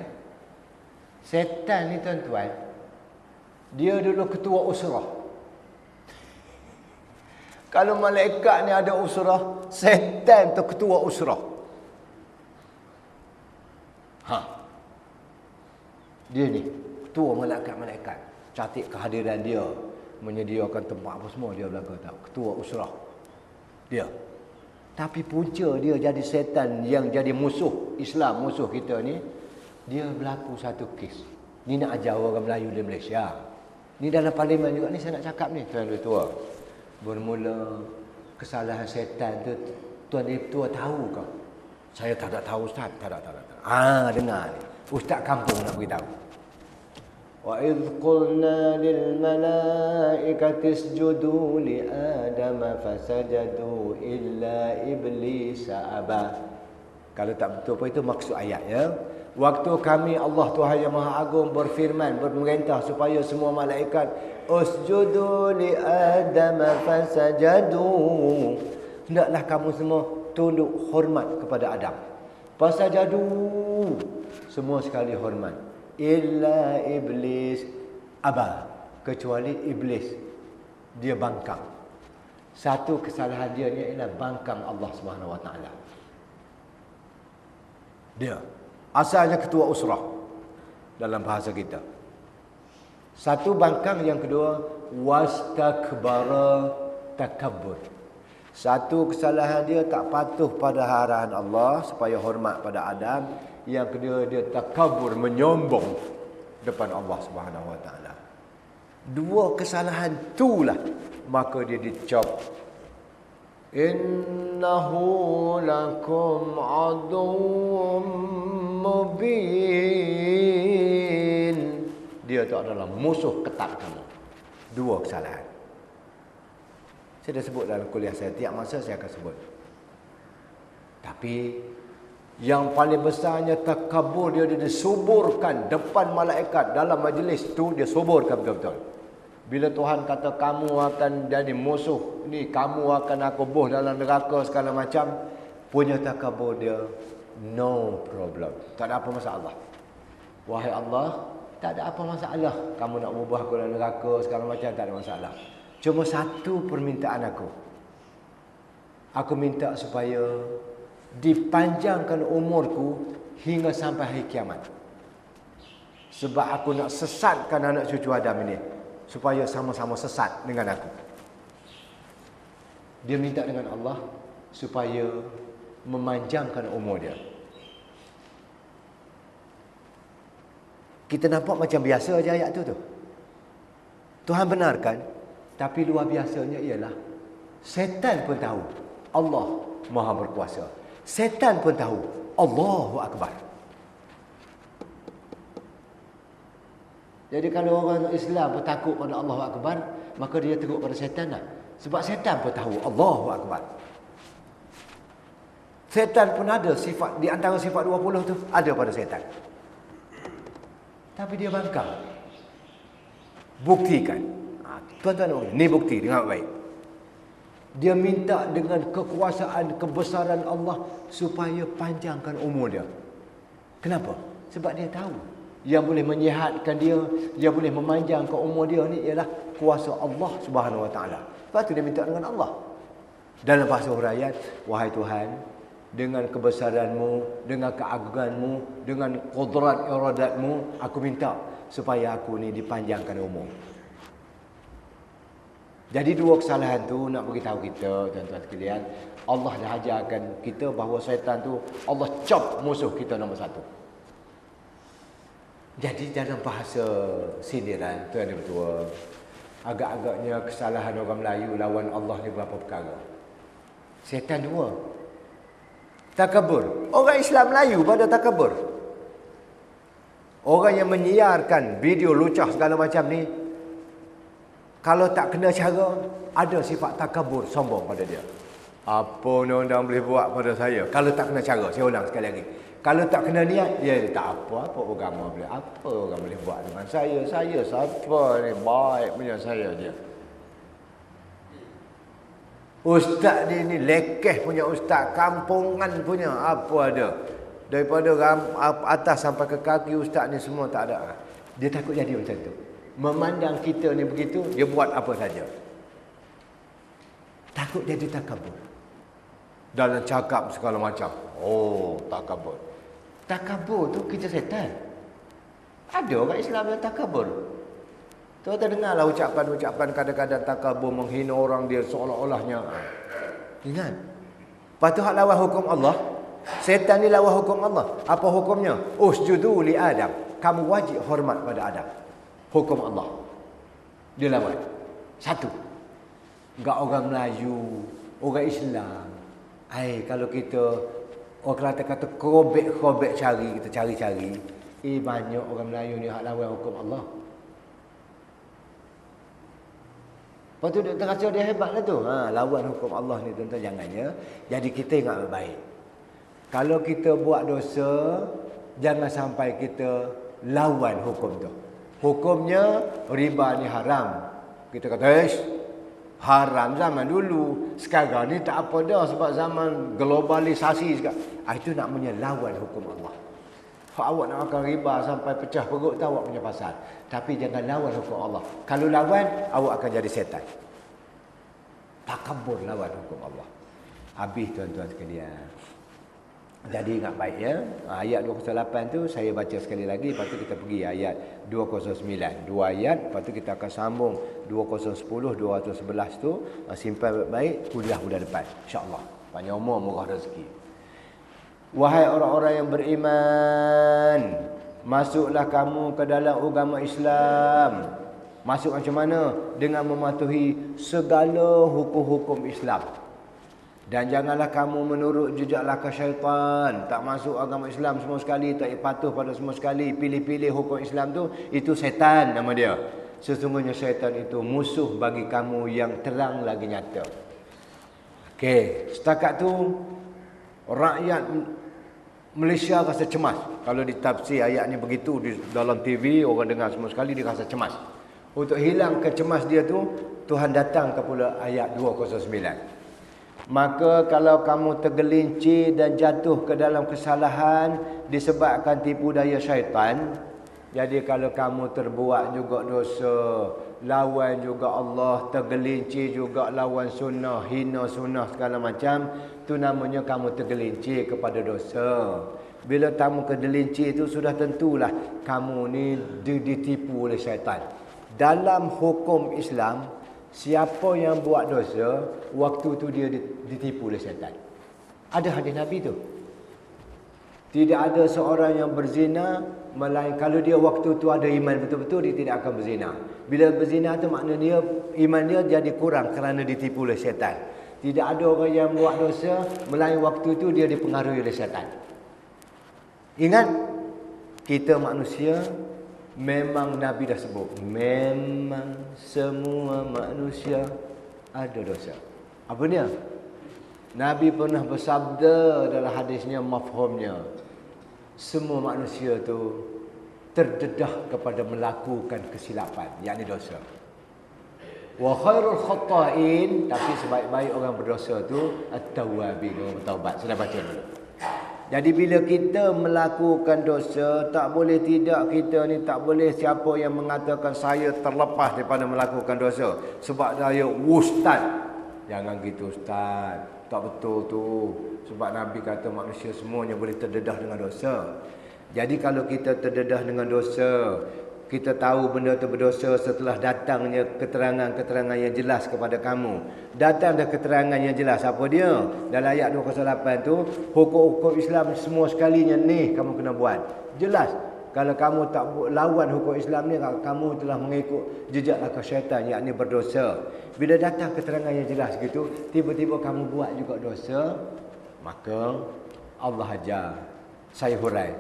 Syaitan ni tuan-tuan, dia dulu ketua usrah. Kalau malaikat ni ada usrah, syaitan tu ketua usrah. Dia ni ketua malaikat-malaikat. Cantik kehadiran dia, menyediakan tempat apa semua dia belaka tahu. Ketua usrah. Dia. Tapi punca dia jadi syaitan yang jadi musuh Islam, musuh kita ni, dia berlaku satu kes. Ni nak ajar orang Melayu di Malaysia. Ni dalam parlimen juga ni saya nak cakap ni, tuan tua. Bermula kesalahan syaitan tu, tuan tua tahu ke? Saya tak tahu ustaz, tak ada. Dengar ni. Ustaz kampung nak beritahu. Wa idh qulna lil malaikati isjudu li Adam fasajadu illa iblis aba. Kalau tak betul apa itu maksud ayat ya. Waktu kami Allah Tuhan yang Maha Agung berfirman, bermerintah supaya semua malaikat usjudu li Adam fasajadu. Hendaklah kamu semua tunduk hormat kepada Adam. Fasajadu, semua sekali hormat. Illa iblis aba, kecuali iblis dia bangkang. Satu kesalahan dia ni ialah bangkang Allah Subhanahu Wa Taala. Dia asalnya ketua usrah dalam bahasa kita. Satu bangkang, yang kedua wastakbara, takabbur. Satu kesalahan dia tak patuh pada arahan Allah supaya hormat pada Adam. Yang kedua dia takabur, menyombong depan Allah Subhanahu Wa Taala. Dua kesalahan itulah maka dia dicop. Innahu lakum aduwwum mubin. Dia tu adalah musuh ketat kamu. Dua kesalahan. Saya dah sebut dalam kuliah saya, tiap masa saya akan sebut. Tapi yang paling besarnya takabur, dia disuburkan depan malaikat dalam majlis tu, dia suburkan betul-betul. Bila Tuhan kata kamu akan jadi musuh ni, kamu akan aku buh dalam neraka segala macam, punya takabur dia no problem, tak ada apa masalah. Wahai Allah, tak ada apa masalah kamu nak ubah aku dalam neraka segala macam, tak ada masalah. Cuma satu permintaan aku minta supaya dipanjangkan umurku hingga sampai hari kiamat. Sebab aku nak sesatkan anak cucu Adam ini supaya sama-sama sesat dengan aku. Dia minta dengan Allah supaya memanjangkan umur dia. Kita nampak macam biasa aja ayat tu. Tuhan benarkan, tapi luar biasanya ialah setan pun tahu Allah Maha berkuasa. Setan pun tahu Allahu Akbar. Jadi kalau orang Islam pun takut pada Allahu Akbar, maka dia teruk pada setan lah. Sebab setan pun tahu Allahu Akbar. Setan pun ada sifat, di antara sifat 20 tu ada pada setan. Tapi dia bangkang. Buktikan. Tuan-tuan, ni bukti dengan baik. Dia minta dengan kekuasaan, kebesaran Allah supaya panjangkan umur dia. Kenapa? Sebab dia tahu yang boleh menyihatkan dia, yang boleh memanjangkan umur dia ni ialah kuasa Allah Subhanahu Wa Taala. Lepas tu dia minta dengan Allah. Dalam bahasa huraian, wahai Tuhan, dengan kebesaran-Mu, dengan keagungan-Mu, dengan qudrat iradat-Mu, aku minta supaya aku ni dipanjangkan umur. Jadi dua kesalahan tu nak beritahu kita, tuan-tuan sekalian, Allah dah ajarkan kita bahawa syaitan tu Allah cop musuh kita nombor satu. Jadi dalam bahasa sindiran, tuan dan bertua, agak-agaknya kesalahan orang Melayu lawan Allah ni berapa perkara. Syaitan dua. Takabur. Orang Islam Melayu pada takabur. Orang yang menyiarkan video lucah segala macam ni, kalau tak kena cara, ada sifat takabur, sombong pada dia. Apa undang-undang boleh buat pada saya? Kalau tak kena cara, saya ulang sekali lagi. Kalau tak kena niat, dia tak apa-apa agama boleh. Apa orang boleh buat dengan saya? Saya siapa ni? Baik punya saya je. Ustaz dia ni lekeh punya ustaz, kampungan punya, apa ada. Daripada atas sampai ke kaki ustaz ni semua tak ada. Dia takut jadi macam tu. Memandang kita ni begitu, dia buat apa saja. Takut jadi takabur. Dalam cakap segala macam. Oh, takabur. Takabur tu kita setan. Ada orang Islam yang takabur. Tuan-tuan dengarlah ucapan-ucapan kadang-kadang takabur menghina orang dia seolah-olahnya. Ingat. Lepas tu hak lawan hukum Allah. Setan ni lawan hukum Allah. Apa hukumnya? Usjudu li Adam. Kamu wajib hormat pada Adam. Hukum Allah. Dia lawan. Satu. Enggak orang Melayu, orang Islam. Kalau kita orang kata kerobek-kerobek cari, kita cari-cari. Banyak orang Melayu ni hak lawan hukum Allah. Lepas tu dia terasa dia hebat lah tu. Lawan hukum Allah ni tuan-tuan jangan ya. Jadi kita ingat baik. Kalau kita buat dosa, jangan sampai kita lawan hukum tu. Hukumnya riba ni haram. Kita kata, haram zaman dulu. Sekarang ni tak apa dah sebab zaman globalisasi sekarang. Itu namanya lawan hukum Allah. Kalau awak nak makan riba sampai pecah perut, tahu awak punya pasal. Tapi jangan lawan hukum Allah. Kalau lawan, awak akan jadi setan. Takabur lawan hukum Allah. Habis tuan-tuan sekalian. Jadi ingat baik ya. Ayat 208 tu saya baca sekali lagi. Lepas tu kita pergi ayat 209. Dua ayat. Lepas tu kita akan sambung 210, 211 tu. Simpan baik-baik. Kuliah bulan depan. InsyaAllah. Panjang umur, murah rezeki. Wahai orang-orang yang beriman, masuklah kamu ke dalam agama Islam. Masuk macam mana? Dengan mematuhi segala hukum-hukum Islam. Dan janganlah kamu menurut jejak langkah syaitan. Tak masuk agama Islam semua sekali, tak patuh pada semua sekali, pilih-pilih hukum Islam tu, itu syaitan nama dia. Sesungguhnya syaitan itu musuh bagi kamu yang terang lagi nyata. Okey, setakat tu rakyat Malaysia rasa cemas. Kalau ditafsir ayat ni begitu di dalam TV, orang dengar semua sekali, dia rasa cemas. Untuk hilang kecemas dia tu, Tuhan datang ke pula ayat 209. Maka kalau kamu tergelincir dan jatuh ke dalam kesalahan disebabkan tipu daya syaitan, jadi kalau kamu terbuat juga dosa, lawan juga Allah, tergelincir juga lawan sunnah, hina sunnah segala macam, tu namanya kamu tergelincir kepada dosa. Bila kamu kedelincir itu sudah tentulah kamu ni ditipu oleh syaitan. Dalam hukum Islam, siapa yang buat dosa, waktu tu dia ditipu oleh syaitan. Ada hadis Nabi tu. Tidak ada seorang yang berzina melainkan kalau dia waktu tu ada iman betul-betul, dia tidak akan berzina. Bila berzina tu maknanya iman dia jadi kurang kerana ditipu oleh syaitan. Tidak ada orang yang buat dosa melainkan waktu tu dia dipengaruhi oleh syaitan. Ingat, kita manusia memang Nabi dah sebut, memang semua manusia ada dosa. Apa dia? Nabi pernah bersabda dalam hadisnya, mafhumnya, semua manusia tu terdedah kepada melakukan kesilapan, yakni dosa. Wa khairul khata'in, tapi sebaik-baik orang berdosa tu at-tawwabin, orang bertaubat. Sudah baca dulu. Jadi bila kita melakukan dosa, tak boleh tidak kita ni, tak boleh siapa yang mengatakan saya terlepas daripada melakukan dosa sebab saya ustaz. Jangan gitu ustaz. Tak betul tu. Sebab Nabi kata manusia semuanya boleh terdedah dengan dosa. Jadi kalau kita terdedah dengan dosa, kita tahu benda itu berdosa setelah datangnya keterangan-keterangan yang jelas kepada kamu. Datang dah keterangan yang jelas. Apa dia? Dalam ayat 208 tu, hukum-hukum Islam semua sekalinya ni kamu kena buat. Jelas. Kalau kamu tak lawan hukum Islam ni, kamu telah mengikut jejak langkah syaitan, yakni berdosa. Bila datang keterangan yang jelas gitu, tiba-tiba kamu buat juga dosa, maka Allah ajar, saya hurai.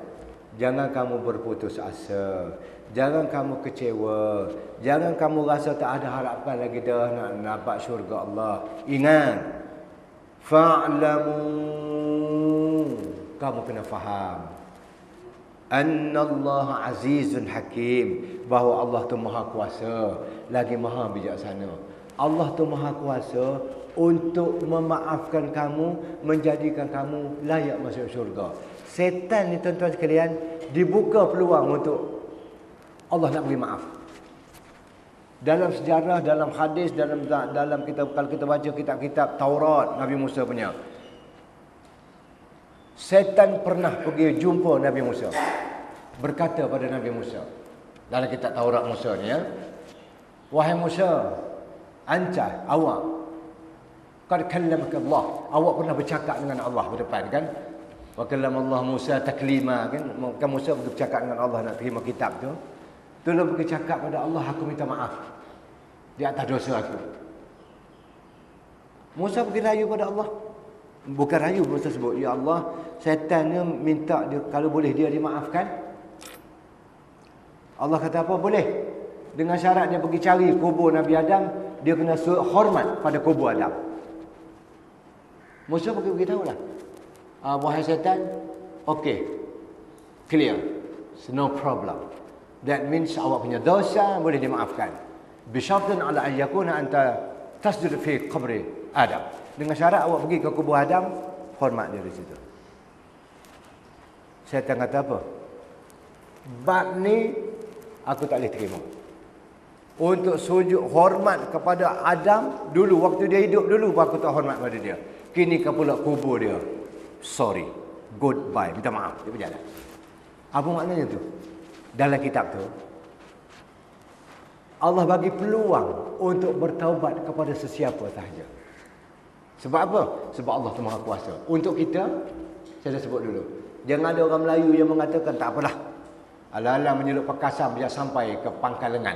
Jangan kamu berputus asa. Jangan kamu kecewa. Jangan kamu rasa tak ada harapan lagi dah nak dapat syurga Allah. Ingat. Fa'lamu. Kamu kena faham. Anna Allah azizun hakim. Bahawa Allah tu maha kuasa. Lagi maha bijaksana. Allah tu maha kuasa untuk memaafkan kamu. Menjadikan kamu layak masuk syurga. Setan ni tuan-tuan sekalian, dibuka peluang untuk Allah nak beri maaf. Dalam sejarah, dalam hadis, dalam kitab, kalau kita baca kitab-kitab Taurat Nabi Musa punya, setan pernah pergi jumpa Nabi Musa, berkata pada Nabi Musa dalam kitab Taurat Musa ni, ya, wahai Musa, anta awak qad kallamaka Allah, awak pernah bercakap dengan Allah berdepan kan? Wa kallama Allah Musa taklima, kan Musa bercakap dengan Allah nak terima kitab tu. Tolong pergi cakap pada Allah, aku minta maaf di atas dosa aku. Musa pergi rayu pada Allah. Bukan rayu, Musa sebut, ya Allah, syaitan ni minta dia, kalau boleh dia dimaafkan. Allah kata apa? Boleh. Dengan syarat dia pergi cari kubur Nabi Adam, dia kena hormat pada kubur Adam. Musa pergi beritahu lah, wahai syaitan, okay, clear, no problem. That means awak punya dosa boleh dimaafkan. Bisyartin ala an yakuna anta tasjud fi qabri Adam. Dengan syarat awak pergi ke kubur Adam, hormat dia di situ. Syaitan kata apa? Bab ni aku tak boleh terima. Untuk sujud hormat kepada Adam dulu, waktu dia hidup dulu aku tak hormat pada dia. Kini kau pula kubur dia. Sorry, goodbye, minta maaf, dia berjalan. Apa maknanya tu? Dalam kitab tu, Allah bagi peluang untuk bertaubat kepada sesiapa sahaja. Sebab apa? Sebab Allah tu maha kuasa. Untuk kita, saya dah sebut dulu, jangan ada orang Melayu yang mengatakan tak apalah, ala-ala menyelut Pakasam biar sampai ke pangkal lengan.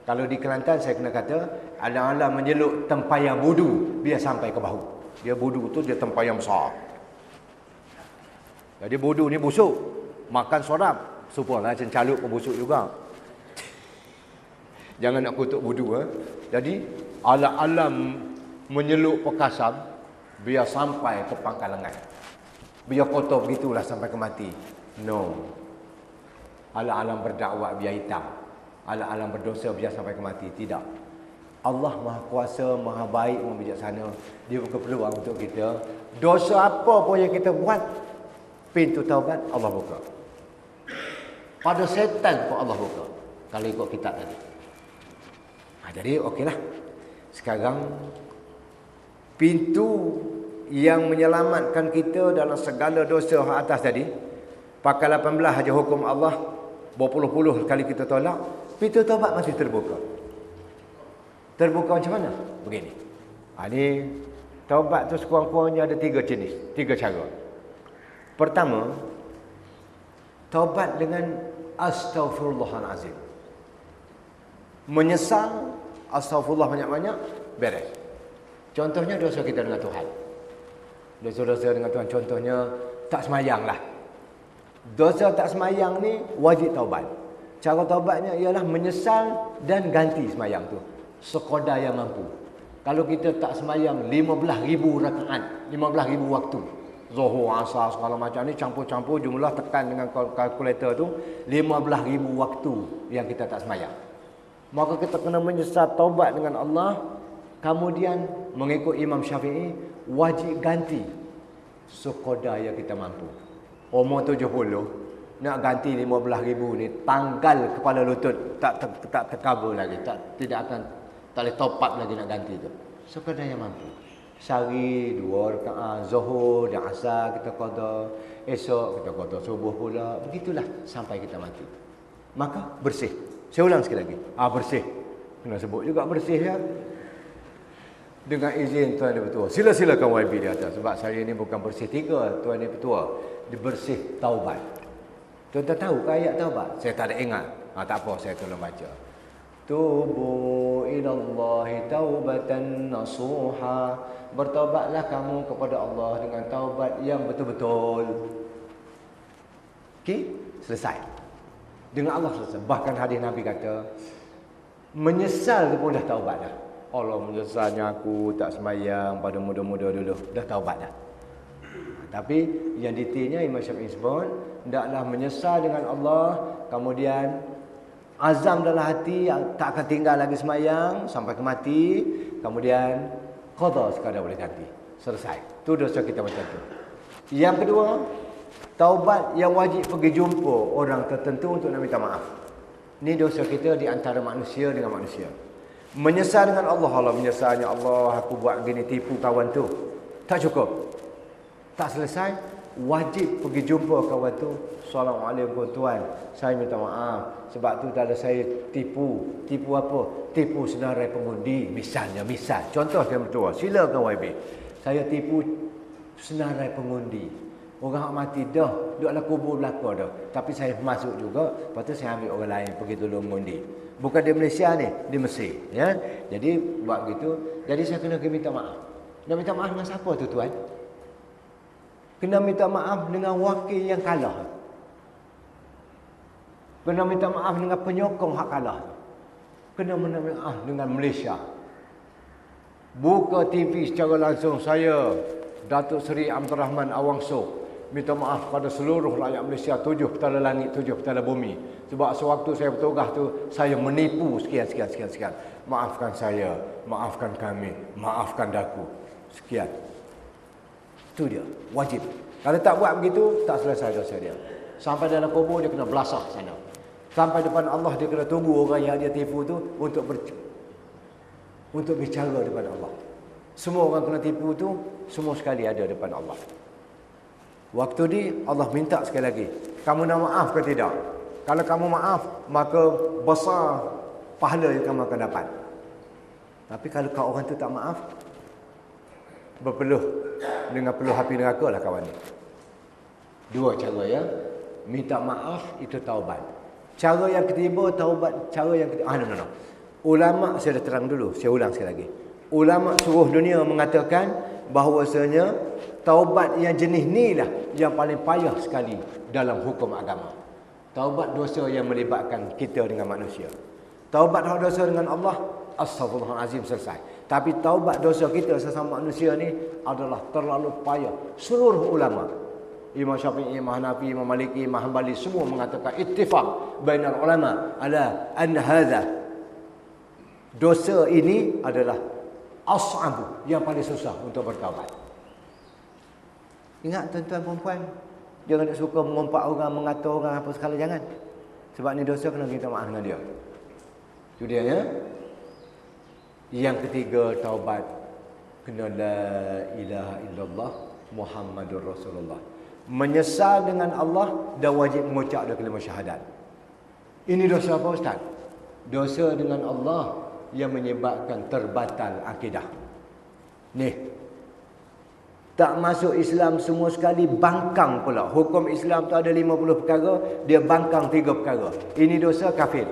Kalau di Kelantan saya kena kata, ala-ala menyelut tempayang budu biar sampai ke bahu. Dia budu tu dia tempayang besar. Jadi budu ni busuk, makan sedap. Supalah cencaluk pun busuk juga. Jangan nak kutuk budu. Jadi ala-ala menyeluk Pakasam biar sampai ke pangkal lengan. Biar kotor begitulah sampai ke mati. No. Ala-ala berdakwah biar hitam. Ala-ala berdosa biar sampai ke mati. Tidak. Allah maha kuasa, maha baik, maha bijaksana. Dia buka peluang untuk kita. Dosa apa pun yang kita buat, pintu taubat Allah buka. Pada setan pun Allah buka. Kalau ikut kitab tadi. Jadi okeylah. Sekarang pintu yang menyelamatkan kita dalam segala dosa atas tadi, Pakai 18 aja hukum Allah, berpuluh-puluh kali kita tolak, pintu taubat masih terbuka. Terbuka macam mana? Begini. Ini taubat tu sekurang-kurangnya ada 3 jenis, 3 cara. Pertama, taubat dengan astaghfirullahalazim. Menyesal, astaghfirullah banyak-banyak, beres. Contohnya dosa kita dengan Tuhan. Dosa-dosa dengan Tuhan, contohnya tak semayang lah. Dosa tak semayang ni wajib taubat. Cara taubatnya ialah menyesal dan ganti semayang tu sekadar yang mampu. Kalau kita tak semayang 15,000 rakaat, 15,000 waktu, Zuhur, Asar, segala macam ni campur-campur jumlah, tekan dengan kalkulator tu 15,000 waktu yang kita tak semayang. Maka kita kena menyesal, taubat dengan Allah. Kemudian mengikut Imam Syafi'i, wajib ganti sekadar yang kita mampu. Umur 70 nak ganti 15,000 ni, tanggal kepala lutut tak tercover lagi, tidak akan, tak boleh top up lagi nak ganti tu. Sekadar yang mampu. Sehari 2 rakaat Zuhur dan Asar kita qada, esok kita qada subuh pula. Begitulah sampai kita mati. Maka bersih. Saya ulang sekali lagi. Bersih. Kena sebut juga bersih ya. Dengan izin Tuan Yang Bertuah. Sila-silakan YB di atas. Sebab saya ni bukan bersih 3, Tuan Yang Bertuah. Dia bersih taubat. Tuan-tuan tahu ke ayat taubat? Saya tak ada ingat. Tak apa, saya tolong baca. Tubu ilallahi taubatan nasuha. Bertaubatlah kamu kepada Allah dengan taubat yang betul-betul. Okey, selesai. Dengan Allah selesai. Bahkan hadis Nabi kata, menyesal pun dah taubat dah. Allah, menyesalnya aku tak semayang pada muda-muda dulu. Dah taubat dah. Tapi yang detailnya Imam Syafi'i sebut, hendaklah menyesal dengan Allah, kemudian azam dalam hati tak akan tinggal lagi semayang sampai ke mati, kemudian qada sekadar boleh ganti. Selesai. Tu dosa kita macam tu. Yang kedua, taubat yang wajib pergi jumpa orang tertentu untuk nak minta maaf. Ni dosa kita di antara manusia dengan manusia. Menyesal dengan Allah, Allah menyesalnya, Allah aku buat gini, tipu kawan tu. Tak cukup. Tak selesai, wajib pergi jumpa kawan tu. Assalamualaikum tuan, saya minta maaf sebab tu tadi saya tipu. Tipu apa? Tipu senarai pengundi misalnya. Contoh saya betul. Silakan YB. Saya tipu senarai pengundi. Orang mati dah, duduklah kubur belakang dah. Tapi saya masuk juga, lepas tu saya ambil orang lain pergi tolong mengundi. Bukan di Malaysia ni, di Mesir. Ya? Jadi buat begitu. Jadi saya kena minta maaf. Nak minta maaf dengan siapa tu tuan? Kena minta maaf dengan wakil yang kalah. Kena minta maaf dengan penyokong hak kalah. Kena minta maaf dengan Malaysia. Buka TV secara langsung, saya Datuk Seri Abdul Rahman Awangso minta maaf pada seluruh rakyat Malaysia, 7 petala langit, 7 petala bumi. Sebab sewaktu saya bertugas tu, saya menipu sekian. Maafkan saya, maafkan kami, maafkan daku. Sekian. Itu dia, wajib. Kalau tak buat begitu, tak selesai dosa dia. Sampai dalam kubur dia kena belasah sana. Sampai depan Allah dia kena tunggu orang yang dia tipu tu untuk bicara depan Allah. Semua orang kena tipu tu, semua sekali ada depan Allah. Waktu ni Allah minta sekali lagi, kamu nak maaf ke tidak? Kalau kamu maaf, maka besar pahala yang kamu akan dapat. Tapi kalau kau orang tu tak maaf, berpeluh dengan peluh api neraka lah kawan ni. 2 cara ya. Minta maaf itu taubat. Cara yang ketiga taubat. Cara yang ketiga, no. Ulama saya dah terang dulu, saya ulang sekali lagi. Ulama seluruh dunia mengatakan bahawasanya taubat yang jenis ni lah yang paling payah sekali dalam hukum agama. Taubat dosa yang melibatkan kita dengan manusia. Taubat dosa dengan Allah, astaghfirullahalazim, selesai. Tapi taubat dosa kita sesama manusia ni adalah terlalu payah. Seluruh ulama, Imam Syafi'i, Imam Hanafi, Imam Maliki, Imam Hanbali, semua mengatakan ittifaq bainal ulama ala anna hadha, dosa ini adalah as'abu, yang paling susah untuk bertaubat. Ingat tuan-tuan perempuan, jangan nak suka mengumpat orang, mengata orang apa sekali, jangan. Sebab ni dosa, kena minta maaf dengan dia. Itu dia ya. Yang ketiga taubat, kena la ilaha illallah Muhammadur Rasulullah. menyesal dengan Allah dan wajib mengucap kalimah syahadat. Ini dosa apa Ustaz? Dosa dengan Allah yang menyebabkan terbatal akidah. Nih, tak masuk Islam semua sekali, bangkang pula. Hukum Islam tu ada 50 perkara, dia bangkang 3 perkara. Ini dosa kafir.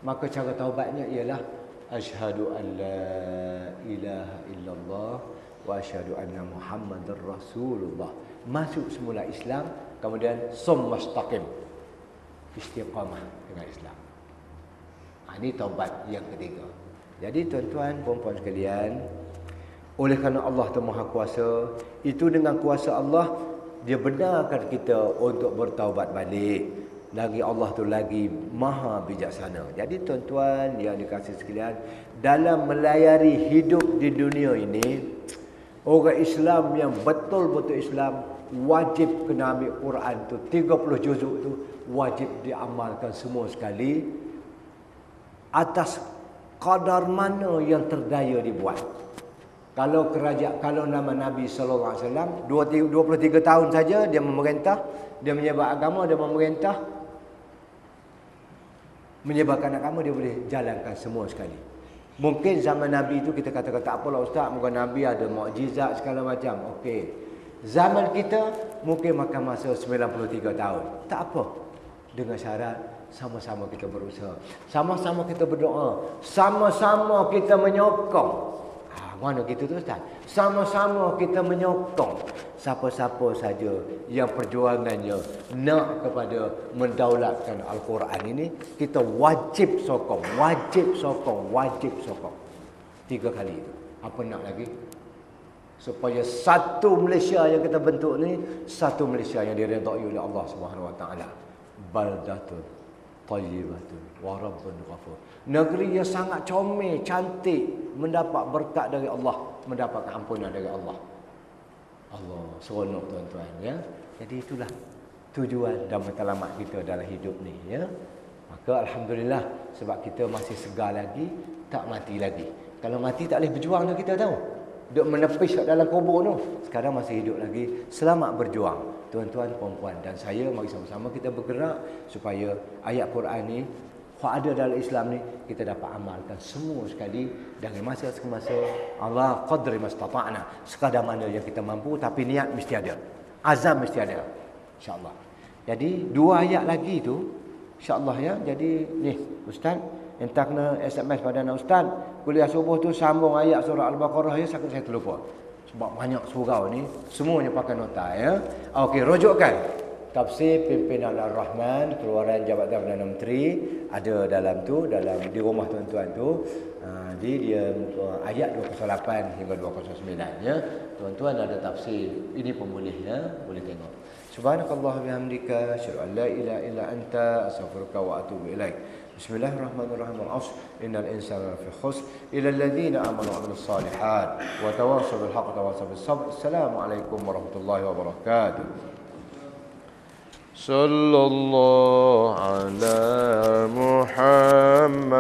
Maka cara taubatnya ialah asyhadu an la ilaha illallah wa asyhadu anna Muhammadar Rasulullah. Masuk semula Islam, kemudian summa mustaqim. Istiqamah dengan Islam. Ini taubat yang ketiga. Jadi tuan-tuan, puan-puan sekalian, oleh kerana Allah tu Maha Kuasa, itu dengan kuasa Allah, dia benarkan kita untuk bertaubat balik. Lagi Allah tu lagi Maha Bijaksana. Jadi tuan-tuan yang dikasihi sekalian, dalam melayari hidup di dunia ini, orang Islam yang betul-betul Islam wajib kena ambil Quran tu 30 juzuk tu wajib diamalkan semua sekali atas kadar mana yang terdaya dibuat. Kalau kalau nama Nabi sallallahu alaihi wasallam 23 tahun saja dia memerintah, dia menyebar agama, dia memerintah menyebarkan agama, dia boleh jalankan semua sekali. Mungkin zaman Nabi itu kita katakan tak apalah Ustaz, mungkin Nabi ada mukjizat segala macam. Okey. Zaman kita mungkin makan masa 93 tahun. Tak apa. Dengan syarat sama-sama kita berusaha, sama-sama kita berdoa, sama-sama kita menyokong. Mana kita tu Ustaz? Sama-sama kita menyokong siapa-siapa saja yang perjuangannya nak kepada mendaulatkan Al-Quran ini, kita wajib sokong, wajib sokong, wajib sokong. 3 kali itu. Apa nak lagi? Supaya satu Malaysia yang kita bentuk ni, satu Malaysia yang diredai oleh Allah Subhanahu Wa Taala. Baldatun tayyibatun wa rabbun ghafur. Negeri yang sangat comel, cantik, mendapat berkat dari Allah, mendapat ampunan dari Allah. Allah seronok tuan-tuan ya. Jadi itulah tujuan dan matlamat kita dalam hidup ni ya. Maka alhamdulillah sebab kita masih segar lagi, tak mati lagi. Kalau mati tak boleh berjuang dah kita tahu. Duk menepis kat dalam kubur tu. Sekarang masih hidup lagi, selamat berjuang. Tuan-tuan, puan-puan dan saya, mari sama-sama kita bergerak supaya ayat Quran ni, yang ada dalam Islam ni, kita dapat amalkan semua sekali dari masa ke masa. Allah qadri mastata'na, sekadar mana yang kita mampu, tapi niat mesti ada, azam mesti ada, insya-Allah. Jadi 2 ayat lagi tu insya-Allah ya. Jadi ni Ustaz entah kena SMS pada anak Ustaz, kuliah subuh tu sambung ayat surah Al-Baqarah ya, saya terlupa. Sebab banyak surau ni, semuanya pakai nota ya. Okey, rujukkan. Tafsir Pimpinan Ar-Rahman, keluaran Jabatan Perdana Menteri, ada dalam tu, dalam di rumah tuan-tuan tu. Jadi dia ayat 208 hingga 209 ya. Tuan-tuan ada tafsir. Ini pun boleh ya, boleh tengok. Subhanakallah bihamdika, asyhadu an la ilaha illa anta, astaghfiruka wa atubu ilaik. Bismillahirrahmanirrahim. Al-'asr innal insana lafi khusr illa alladhina amanu wa 'amilus shalihat wa tawassaw bil haqqi wa tawassaw bis sabr. Assalamualaikum warahmatullahi wabarakatuh. Sallallahu ala Muhammad